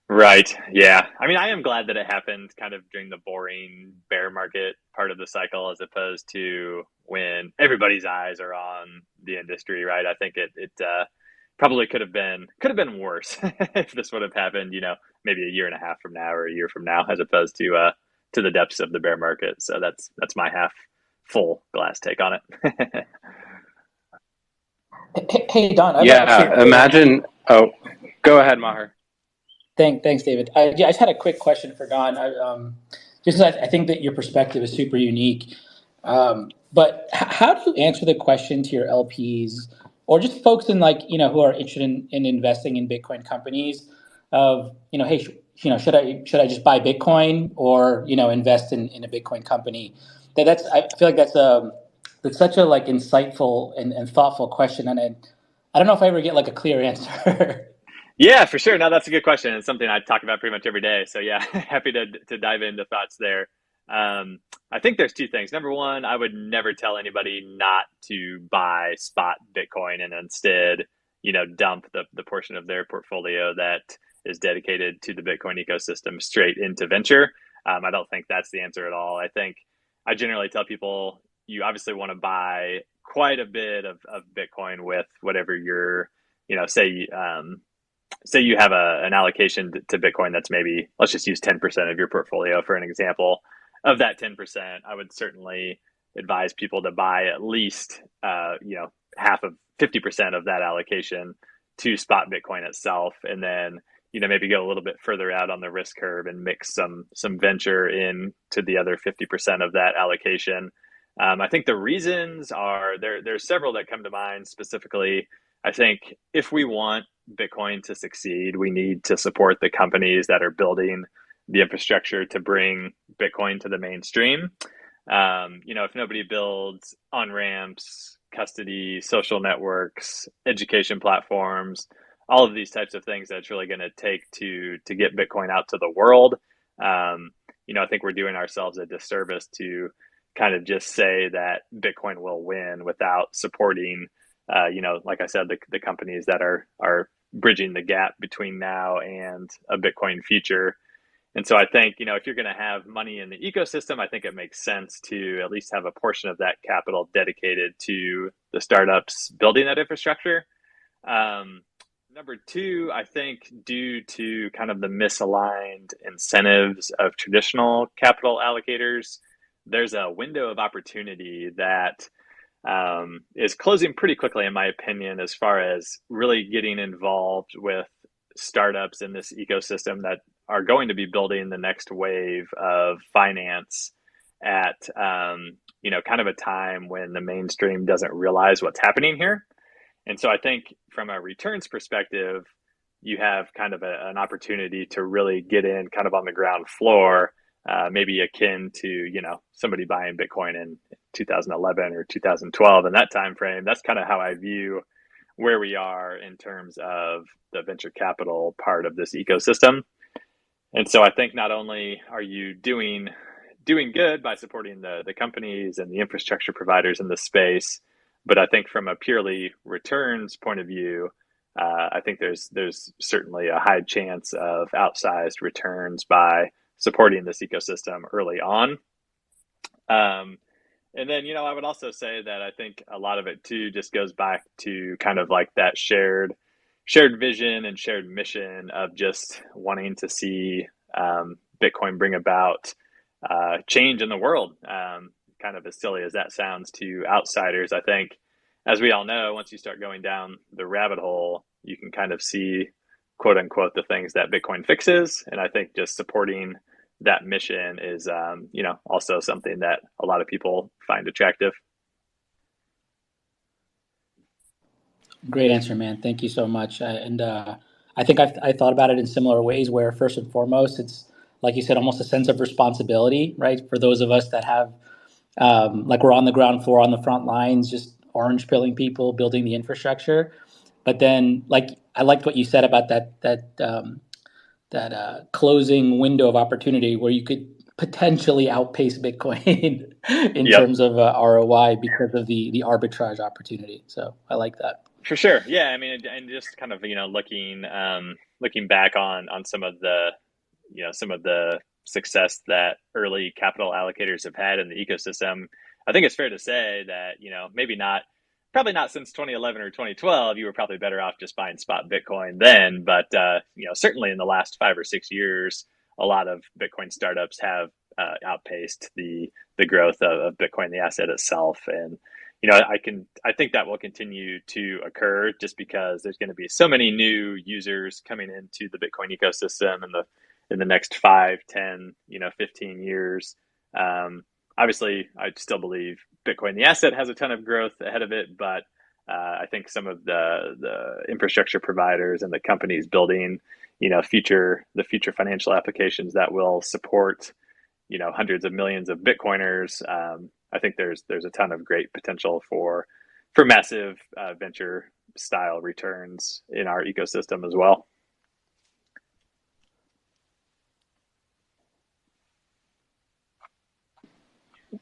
Right. Yeah. I mean, I am glad that it happened kind of during the boring bear market part of the cycle, as opposed to when everybody's eyes are on the industry. Right. I think it probably could have been worse if this would have happened, maybe a year and a half from now or a year from now, as opposed to the depths of the bear market. So that's my full glass take on it. Hey, Don, I've actually. Yeah, imagine. Oh, go ahead, Maher. Thanks, David. I just had a quick question for Don. Just 'cause I think that your perspective is super unique. But how do you answer the question to your LPs or just folks in who are interested in investing in Bitcoin companies of, hey, should I just buy Bitcoin or, invest in a Bitcoin company? I feel like that's such a insightful and thoughtful question. And I don't know if I ever get a clear answer. Yeah, for sure. No, that's a good question. It's something I talk about pretty much every day. So yeah, happy to dive into thoughts there. I think there's two things. Number one, I would never tell anybody not to buy spot Bitcoin and instead, dump the portion of their portfolio that is dedicated to the Bitcoin ecosystem straight into venture. I don't think that's the answer at all. I think I generally tell people you obviously want to buy quite a bit of Bitcoin with whatever your, say you have an allocation to Bitcoin that's maybe, let's just use 10% of your portfolio for an example. Of that 10%, I would certainly advise people to buy at least, half of 50% of that allocation to spot Bitcoin itself. And then, maybe go a little bit further out on the risk curve and mix some venture in to the other 50% of that allocation. I think the reasons are there's several that come to mind specifically. I think if we want Bitcoin to succeed, we need to support the companies that are building the infrastructure to bring Bitcoin to the mainstream. If nobody builds on-ramps, custody, social networks, education platforms, all of these types of things that's really going to take to get Bitcoin out to the world, I think we're doing ourselves a disservice to kind of just say that Bitcoin will win without supporting like I said, the companies that are bridging the gap between now and a Bitcoin future. And so I think, if you're going to have money in the ecosystem, I think it makes sense to at least have a portion of that capital dedicated to the startups building that infrastructure. Number two, I think due to kind of the misaligned incentives of traditional capital allocators, there's a window of opportunity that is closing pretty quickly, in my opinion, as far as really getting involved with startups in this ecosystem that are going to be building the next wave of finance at, kind of a time when the mainstream doesn't realize what's happening here. And so I think from a returns perspective, you have kind of an opportunity to really get in kind of on the ground floor, maybe akin to, somebody buying Bitcoin in 2011 or 2012 in that time frame. That's kind of how I view where we are in terms of the venture capital part of this ecosystem. And so I think not only are you doing good by supporting the companies and the infrastructure providers in the space, but I think from a purely returns point of view, I think there's certainly a high chance of outsized returns by supporting this ecosystem early on. And then, I would also say that I think a lot of it too just goes back to kind of like that shared vision and shared mission of just wanting to see Bitcoin bring about change in the world. Kind of as silly as that sounds to outsiders, I think, as we all know, once you start going down the rabbit hole, you can kind of see, quote unquote, the things that Bitcoin fixes. And I think just supporting that mission is, also something that a lot of people find attractive. Great answer, man. Thank you so much. I think I thought about it in similar ways where first and foremost, it's like you said, almost a sense of responsibility, right? For those of us that have, we're on the ground floor, on the front lines, just orange pilling people, building the infrastructure. But then, I liked what you said about that closing window of opportunity where you could potentially outpace Bitcoin in terms of ROI because of the arbitrage opportunity. So I like that. For sure. Yeah. I mean, and just kind of, looking back on some of the success that early capital allocators have had in the ecosystem, I think it's fair to say that, probably not since 2011 or 2012, you were probably better off just buying spot Bitcoin then. But, certainly in the last 5 or 6 years, a lot of Bitcoin startups have outpaced the growth of Bitcoin, the asset itself. And I think that will continue to occur just because there's going to be so many new users coming into the Bitcoin ecosystem in the next 5, 10, 15 years. Obviously, I still believe Bitcoin, the asset, has a ton of growth ahead of it, but I think some of the infrastructure providers and the companies building, the future financial applications that will support, hundreds of millions of Bitcoiners. I think there's a ton of great potential for massive venture style returns in our ecosystem as well.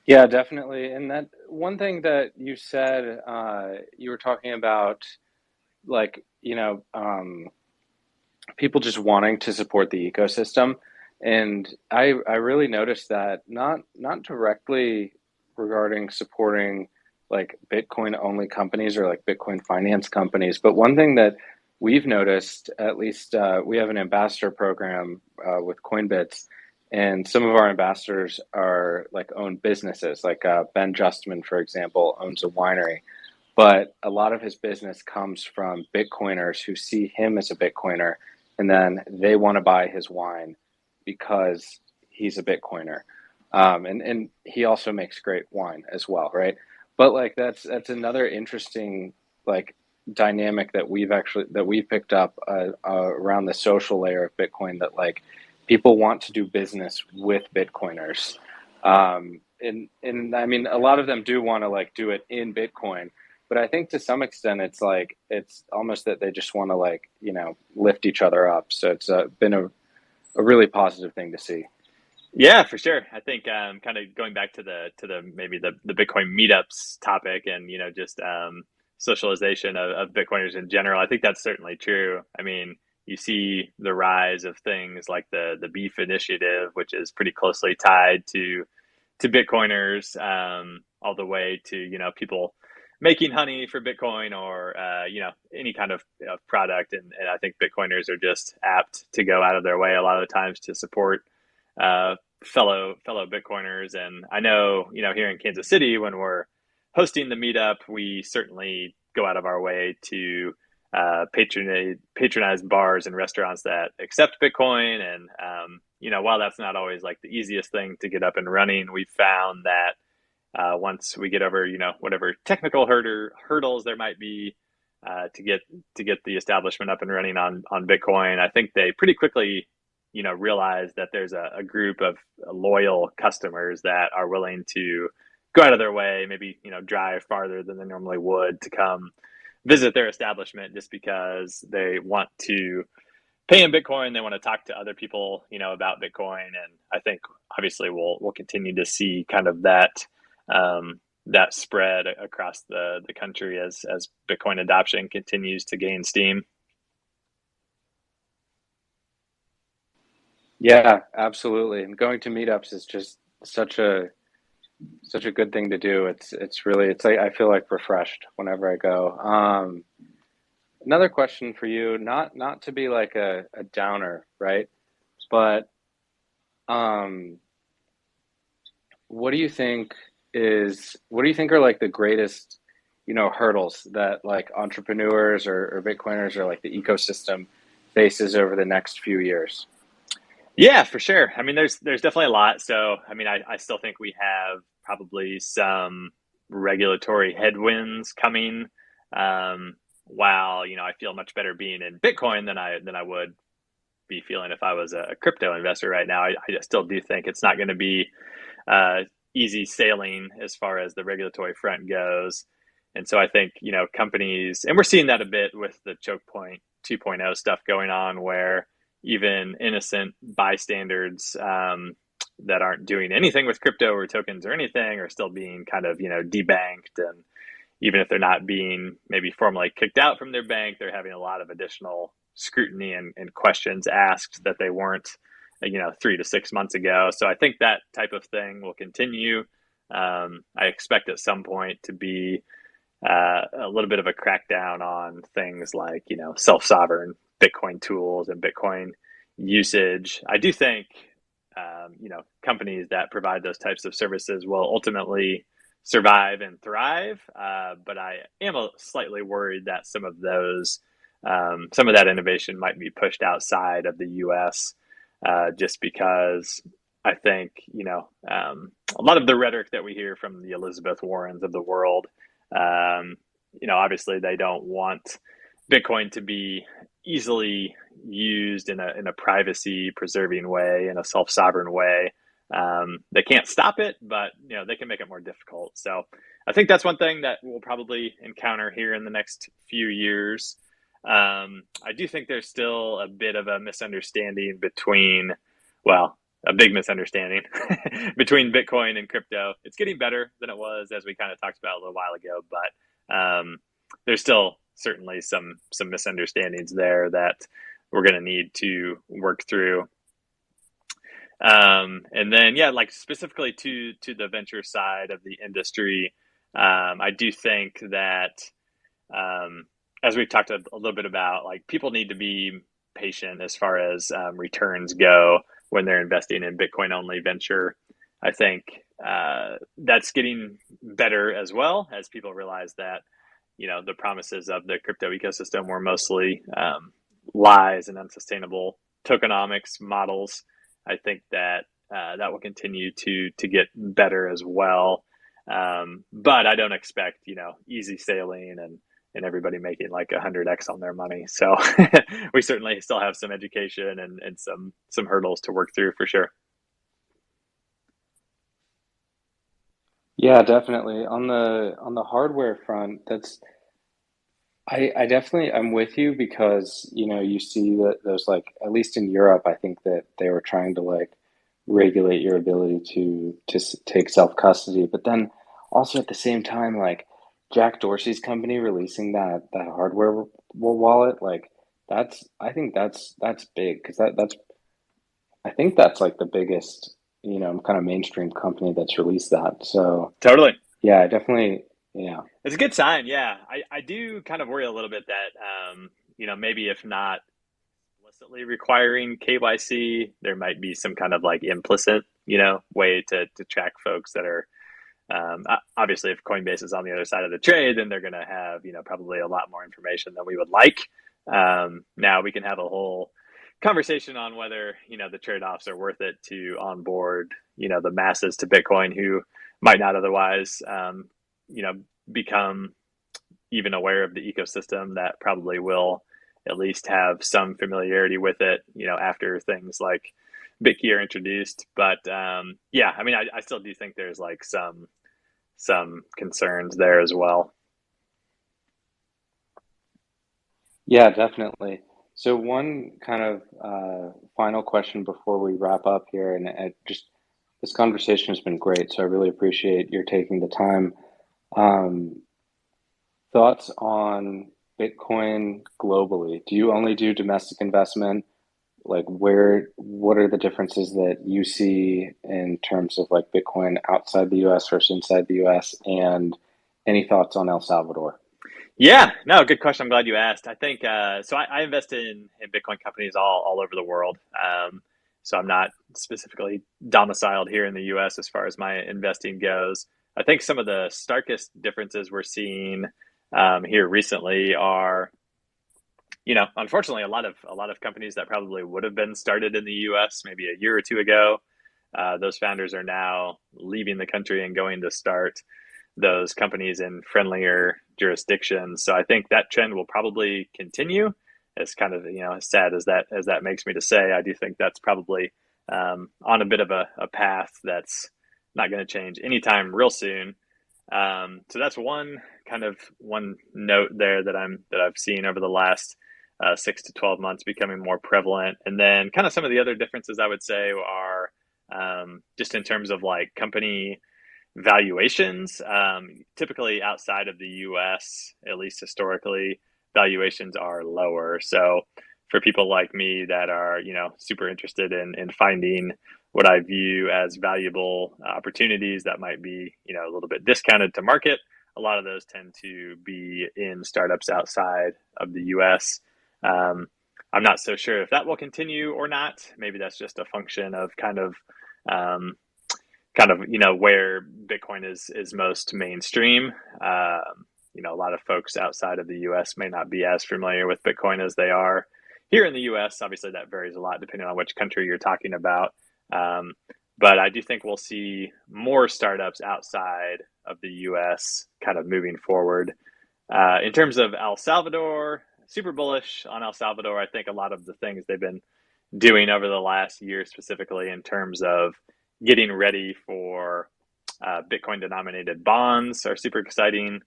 Yeah, definitely. And that one thing that you said, you were talking about, like, people just wanting to support the ecosystem. And I really noticed that not directly regarding supporting like Bitcoin only companies or like Bitcoin finance companies, but one thing that we've noticed, at least we have an ambassador program with Coinbits, and some of our ambassadors are like own businesses. Like Ben Justman, for example, owns a winery, but a lot of his business comes from Bitcoiners who see him as a Bitcoiner, and then they want to buy his wine because he's a Bitcoiner. And he also makes great wine as well, right? But like that's another interesting like dynamic that we've picked up around the social layer of Bitcoin, that like people want to do business with Bitcoiners. And I mean, a lot of them do want to like do it in Bitcoin, but I think to some extent it's like it's almost that they just want to like lift each other up. So it's been a really positive thing to see. Yeah, for sure. I think kind of going back to the maybe the Bitcoin meetups topic, and just socialization of Bitcoiners in general. I think that's certainly true. I mean, you see the rise of things like the Beef Initiative, which is pretty closely tied to Bitcoiners, all the way to people making honey for Bitcoin, or any kind of product. And I think Bitcoiners are just apt to go out of their way a lot of the times to support fellow Bitcoiners. And I know here in Kansas City, when we're hosting the meetup, we certainly go out of our way to patronize bars and restaurants that accept Bitcoin. And while that's not always like the easiest thing to get up and running, we found that once we get over whatever technical hurdles there might be to get the establishment up and running on Bitcoin, I think they pretty quickly realize that there's a group of loyal customers that are willing to go out of their way, maybe drive farther than they normally would to come visit their establishment, just because they want to pay in Bitcoin. They want to talk to other people about Bitcoin. And I think obviously we'll continue to see kind of that that spread across the country as Bitcoin adoption continues to gain steam. Yeah, absolutely. And going to meetups is just such a good thing to do. It's really, it's like I feel like refreshed whenever I go. Another question for you, not to be like a downer, right? But what do you think are like the greatest hurdles that like entrepreneurs or Bitcoiners or like the ecosystem faces over the next few years? Yeah, for sure. I mean, there's definitely a lot. So, I mean, I still think we have probably some regulatory headwinds coming. While I feel much better being in Bitcoin than I would be feeling if I was a crypto investor right now, I still do think it's not going to be easy sailing as far as the regulatory front goes. And so I think companies, and we're seeing that a bit with the choke point 2.0 stuff going on, where even innocent bystanders that aren't doing anything with crypto or tokens or anything are still being kind of debanked. And even if they're not being maybe formally kicked out from their bank, they're having a lot of additional scrutiny and questions asked that they weren't 3 to 6 months ago. So I think that type of thing will continue. I expect at some point to be a little bit of a crackdown on things like self-sovereign Bitcoin tools and Bitcoin usage. I do think companies that provide those types of services will ultimately survive and thrive. But I am slightly worried that some of that innovation might be pushed outside of the U.S. Just because I think, a lot of the rhetoric that we hear from the Elizabeth Warrens of the world, obviously they don't want Bitcoin to be easily used in a privacy preserving way, in a self-sovereign way. They can't stop it, but they can make it more difficult. So I think that's one thing that we'll probably encounter here in the next few years. I do think there's still a bit of a misunderstanding a big misunderstanding between Bitcoin and crypto. It's getting better than it was, as we kind of talked about a little while ago, but there's still certainly some misunderstandings there that we're going to need to work through. And then, like specifically to the venture side of the industry, I do think that, as we've talked a little bit about, like people need to be patient as far as returns go when they're investing in Bitcoin only venture. I think that's getting better as well, as people realize that the promises of the crypto ecosystem were mostly lies and unsustainable tokenomics models. I think that that will continue to get better as well. But I don't expect easy sailing and everybody making like 100x on their money. So we certainly still have some education and some hurdles to work through for sure. Yeah, definitely. On the hardware front, I definitely I'm with you because you see that there's like, at least in Europe, I think that they were trying to like regulate your ability to take self custody, but then also at the same time, like Jack Dorsey's company releasing that hardware wallet, like I think that's big because that's I think that's like the biggest kind of mainstream company that's released that. So Totally. yeah, definitely. Yeah. It's a good sign. Yeah. I do kind of worry a little bit that, maybe if not explicitly requiring KYC, there might be some kind of like implicit, way to track folks that are, obviously if Coinbase is on the other side of the trade, then they're going to have, probably a lot more information than we would like. Now we can have a whole conversation on whether, the trade-offs are worth it to onboard, the masses to Bitcoin who might not otherwise, become even aware of the ecosystem, that probably will at least have some familiarity with it, after things like BitKey are introduced. But I mean, I still do think there's like some concerns there as well. Yeah, definitely. So one kind of final question before we wrap up here, and just this conversation has been great, so I really appreciate your taking the time. Thoughts on Bitcoin globally? Do you only do domestic investment? Like what are the differences that you see in terms of like Bitcoin outside the US versus inside the US? And any thoughts on El Salvador? Yeah, no, good question. I'm glad you asked. I think so. I invest in Bitcoin companies all over the world. So I'm not specifically domiciled here in the U.S. as far as my investing goes. I think some of the starkest differences we're seeing here recently are, unfortunately, a lot of companies that probably would have been started in the U.S. maybe a year or two ago. Those founders are now leaving the country and going to start those companies in friendlier jurisdictions. So I think that trend will probably continue. As kind of as sad as that makes me to say, I do think that's probably on a bit of a path that's not going to change anytime real soon. So that's one note there that I've seen over the last 6 to 12 months becoming more prevalent. And then kind of some of the other differences I would say are just in terms of like company valuations. Typically outside of the US, at least historically, valuations are lower. So for people like me that are, super interested in finding what I view as valuable opportunities that might be, a little bit discounted to market, a lot of those tend to be in startups outside of the US. I'm not so sure if that will continue or not. Maybe that's just a function of um, where Bitcoin is most mainstream. A lot of folks outside of the U.S. may not be as familiar with Bitcoin as they are here in the U.S. Obviously, that varies a lot depending on which country you're talking about. Um, but I do think we'll see more startups outside of the U.S. kind of moving forward. In terms of El Salvador, super bullish on El Salvador. I think a lot of the things they've been doing over the last year, specifically in terms of getting ready for Bitcoin denominated bonds, are super exciting.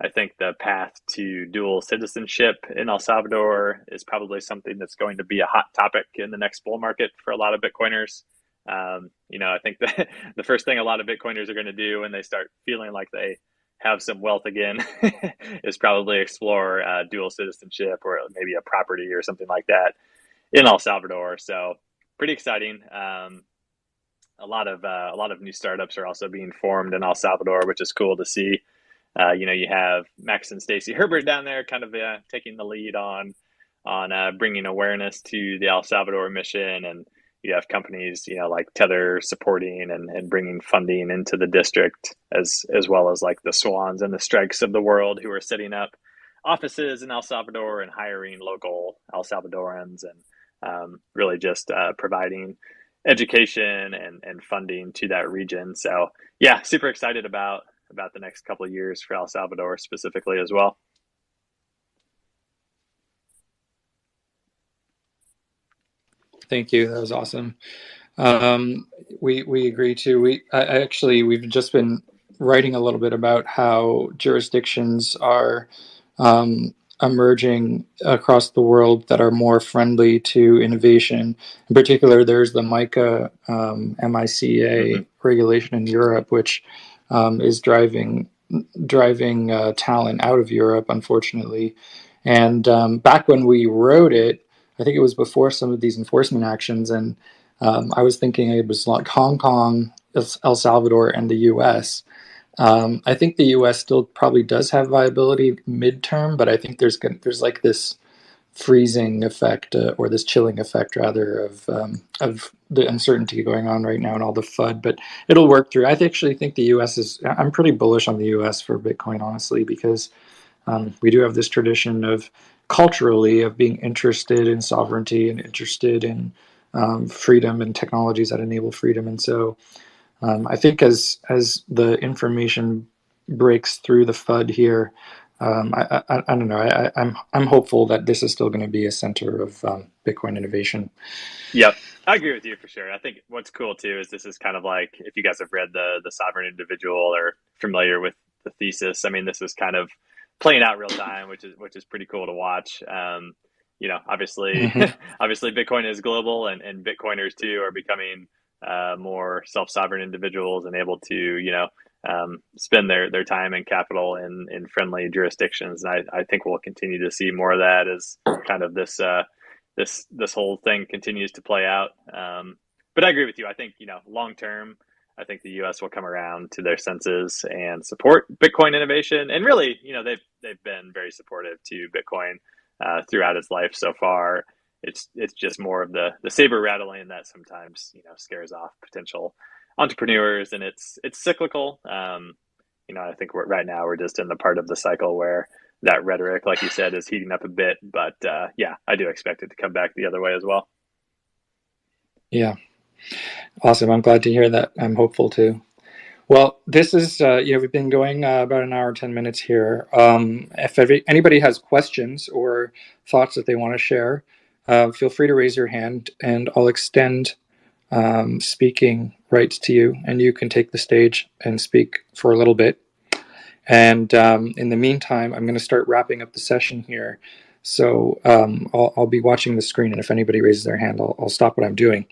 I think the path to dual citizenship in El Salvador is probably something that's going to be a hot topic in the next bull market for a lot of Bitcoiners. I think the first thing a lot of Bitcoiners are going to do when they start feeling like they have some wealth again is probably explore dual citizenship or maybe a property or something like that in El Salvador. So pretty exciting. A lot of new startups are also being formed in El Salvador, which is cool to see. You have Max and Stacy Herbert down there, kind of taking the lead on bringing awareness to the El Salvador mission, and you have companies like Tether supporting and bringing funding into the district, as well as like the Swans and the Strikes of the world, who are setting up offices in El Salvador and hiring local El Salvadorans, and really just providing education and funding to that region. So yeah, super excited about the next couple of years for El Salvador specifically as well. Thank you. That was awesome. We agree too. We've just been writing a little bit about how jurisdictions are emerging across the world that are more friendly to innovation. In particular, there's the MICA, MICA regulation in Europe, which is driving talent out of Europe, unfortunately. And back when we wrote it, I think it was before some of these enforcement actions, and I was thinking it was like Hong Kong, El Salvador, and the U.S. I think the U.S. still probably does have viability midterm, but I think there's like this freezing effect, or this chilling effect rather, of the uncertainty going on right now and all the FUD. But it'll work through. I actually think the U.S. is. I'm pretty bullish on the U.S. for Bitcoin, honestly, because we do have this tradition of culturally of being interested in sovereignty and interested in freedom and technologies that enable freedom. And so I think as the information breaks through the FUD here, I don't know. I'm hopeful that this is still going to be a center of Bitcoin innovation. Yep, I agree with you for sure. I think what's cool too is this is kind of like, if you guys have read the Sovereign Individual or familiar with the thesis, I mean, this is kind of playing out real time, which is pretty cool to watch. Obviously, obviously Bitcoin is global, and Bitcoiners too are becoming more self-sovereign individuals and able to, spend their time and capital in friendly jurisdictions. And I think we'll continue to see more of that as kind of this whole thing continues to play out. But I agree with you. I think, long term, I think the U.S. will come around to their senses and support Bitcoin innovation. And really, they've been very supportive to Bitcoin throughout its life so far. It's just more of the saber rattling that sometimes scares off potential entrepreneurs, and it's cyclical. I think right now we're just in the part of the cycle where that rhetoric, like you said, is heating up a bit. But yeah, I do expect it to come back the other way as well. Yeah. Awesome. I'm glad to hear that. I'm hopeful too. Well, this is, we've been going about an hour and 10 minutes here. If anybody has questions or thoughts that they want to share, feel free to raise your hand, and I'll extend speaking rights to you, and you can take the stage and speak for a little bit. And in the meantime, I'm going to start wrapping up the session here. So I'll be watching the screen, and if anybody raises their hand, I'll stop what I'm doing.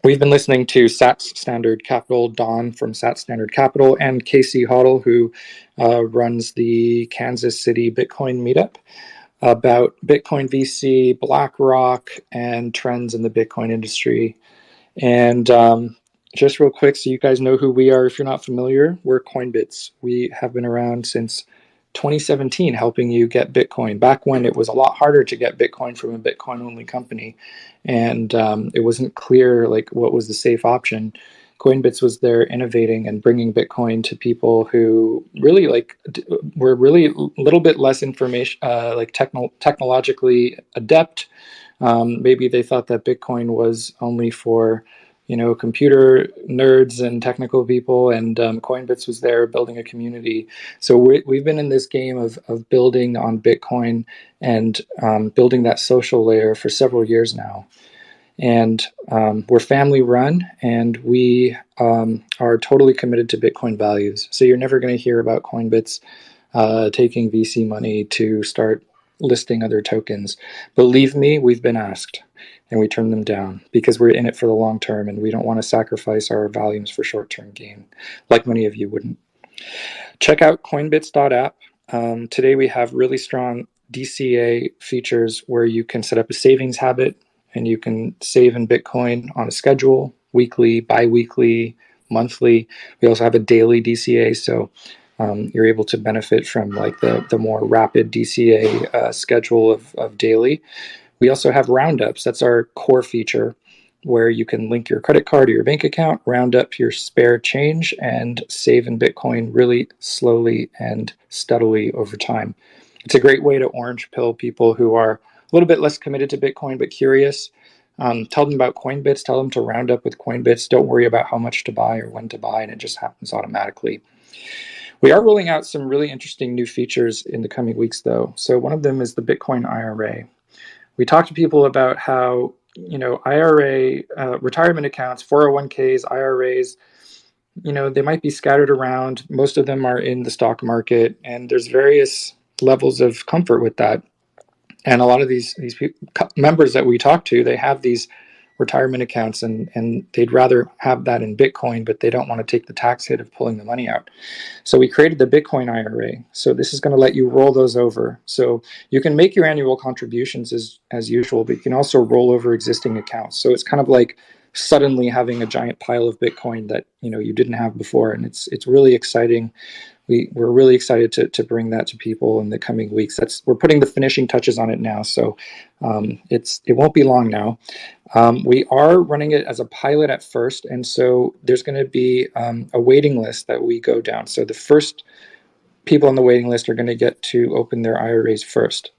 We've been listening to Sats Standard Capital, Don from Sats Standard Capital, and Casey Hoddle, who runs the Kansas City Bitcoin Meetup, about Bitcoin VC, BlackRock, and trends in the Bitcoin industry. And just real quick, so you guys know who we are, if you're not familiar, we're Coinbits. We have been around since 2017 helping you get Bitcoin back when it was a lot harder to get Bitcoin from a Bitcoin only company, and it wasn't clear like what was the safe option. Coinbits was there innovating and bringing Bitcoin to people who really were really a little bit less information technologically adept. Maybe they thought that Bitcoin was only for computer nerds and technical people, and Coinbits was there building a community. So we've been in this game of building on Bitcoin and building that social layer for several years now. And we're family run, and we are totally committed to Bitcoin values. So you're never going to hear about Coinbits taking VC money to start listing other tokens. Believe me, we've been asked, and we turn them down because we're in it for the long term, and we don't want to sacrifice our values for short-term gain, like many of you wouldn't. Check out coinbits.app. Today we have really strong DCA features where you can set up a savings habit, and you can save in Bitcoin on a schedule, weekly, bi-weekly, monthly. We also have a daily DCA, so you're able to benefit from like the more rapid DCA schedule of daily. We also have roundups. That's our core feature, where you can link your credit card or your bank account, round up your spare change, and save in Bitcoin really slowly and steadily over time. It's a great way to orange pill people who are a little bit less committed to Bitcoin but curious. Tell them about Coinbits. Tell them to round up with Coinbits. Don't worry about how much to buy or when to buy, and it just happens automatically. We are rolling out some really interesting new features in the coming weeks, though. So one of them is the Bitcoin IRA. We talked to people about how IRA, retirement accounts, 401ks, IRAs, they might be scattered around. Most of them are in the stock market, and there's various levels of comfort with that. And a lot of these members that we talk to, they have these retirement accounts, and they'd rather have that in Bitcoin, but they don't want to take the tax hit of pulling the money out. So we created the Bitcoin IRA. So this is going to let you roll those over. So you can make your annual contributions as usual, but you can also roll over existing accounts. So it's kind of like suddenly having a giant pile of Bitcoin that you didn't have before, and it's really exciting. We're really excited to bring that to people in the coming weeks. We're putting the finishing touches on it now, so it won't be long now. We are running it as a pilot at first, and so there's going to be a waiting list that we go down. So the first people on the waiting list are going to get to open their IRAs first.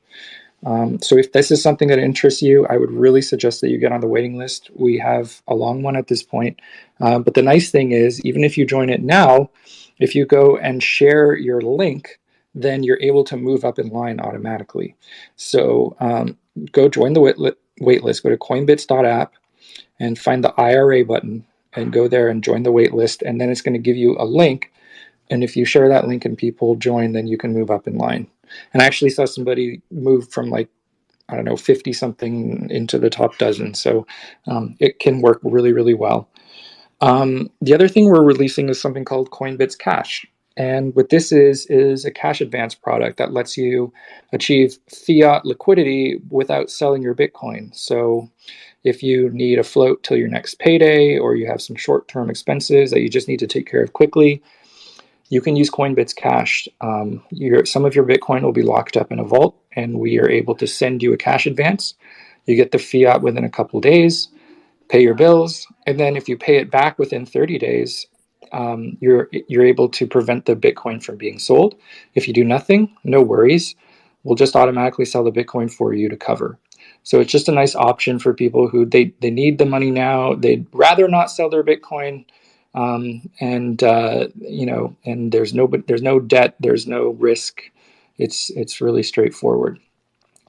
So if this is something that interests you, I would really suggest that you get on the waiting list. We have a long one at this point. But the nice thing is, even if you join it now, if you go and share your link, then you're able to move up in line automatically. So go join the wait list. Go to coinbits.app and find the IRA button and go there and join the wait list. And then it's going to give you a link. And if you share that link and people join, then you can move up in line. And I actually saw somebody move from 50 something into the top dozen. So it can work really, really well. The other thing we're releasing is something called Coinbits Cash. And what this is a cash advance product that lets you achieve fiat liquidity without selling your Bitcoin. So if you need a float till your next payday, or you have some short-term expenses that you just need to take care of quickly, you can use Coinbits Cash. Some of your Bitcoin will be locked up in a vault, and we are able to send you a cash advance. You get the fiat within a couple days, pay your bills, and then if you pay it back within 30 days, you're able to prevent the Bitcoin from being sold. If you do nothing, no worries. We'll just automatically sell the Bitcoin for you to cover. So it's just a nice option for people who they need the money now. They'd rather not sell their Bitcoin. And there's no debt, there's no risk. It's really straightforward.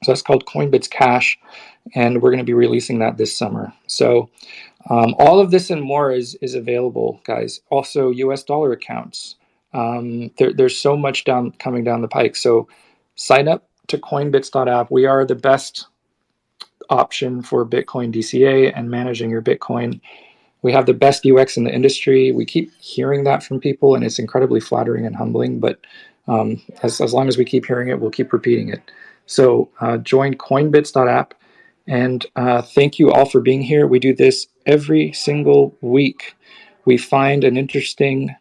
So that's called Coinbits Cash, and we're going to be releasing that this summer. So all of this and more is available, guys. Also, US dollar accounts. There's so much coming down the pike. So sign up to coinbits.app. We are the best option for Bitcoin DCA and managing your Bitcoin. We have the best UX in the industry. We keep hearing that from people, and it's incredibly flattering and humbling. But as long as we keep hearing it, we'll keep repeating it. So join coinbits.app. And thank you all for being here. We do this every single week. We find an interesting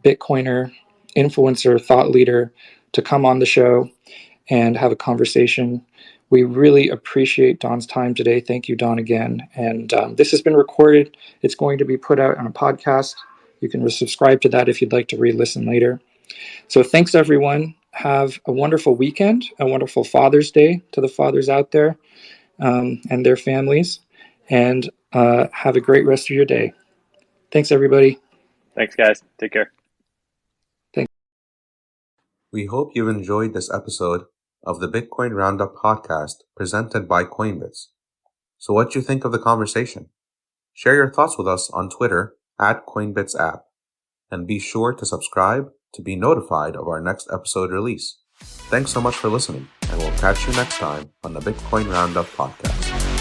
Bitcoiner, influencer, thought leader to come on the show and have a conversation. We really appreciate Don's time today. Thank you, Don, again. And this has been recorded. It's going to be put out on a podcast. You can subscribe to that if you'd like to re-listen later. So thanks, everyone. Have a wonderful weekend, a wonderful Father's Day to the fathers out there and their families. And have a great rest of your day. Thanks, everybody. Thanks, guys. Take care. We hope you've enjoyed this episode of the Bitcoin Roundup podcast presented by Coinbits. So what do you think of the conversation? Share your thoughts with us on Twitter @CoinbitsApp, and be sure to subscribe to be notified of our next episode release. Thanks so much for listening, and we'll catch you next time on the Bitcoin Roundup podcast.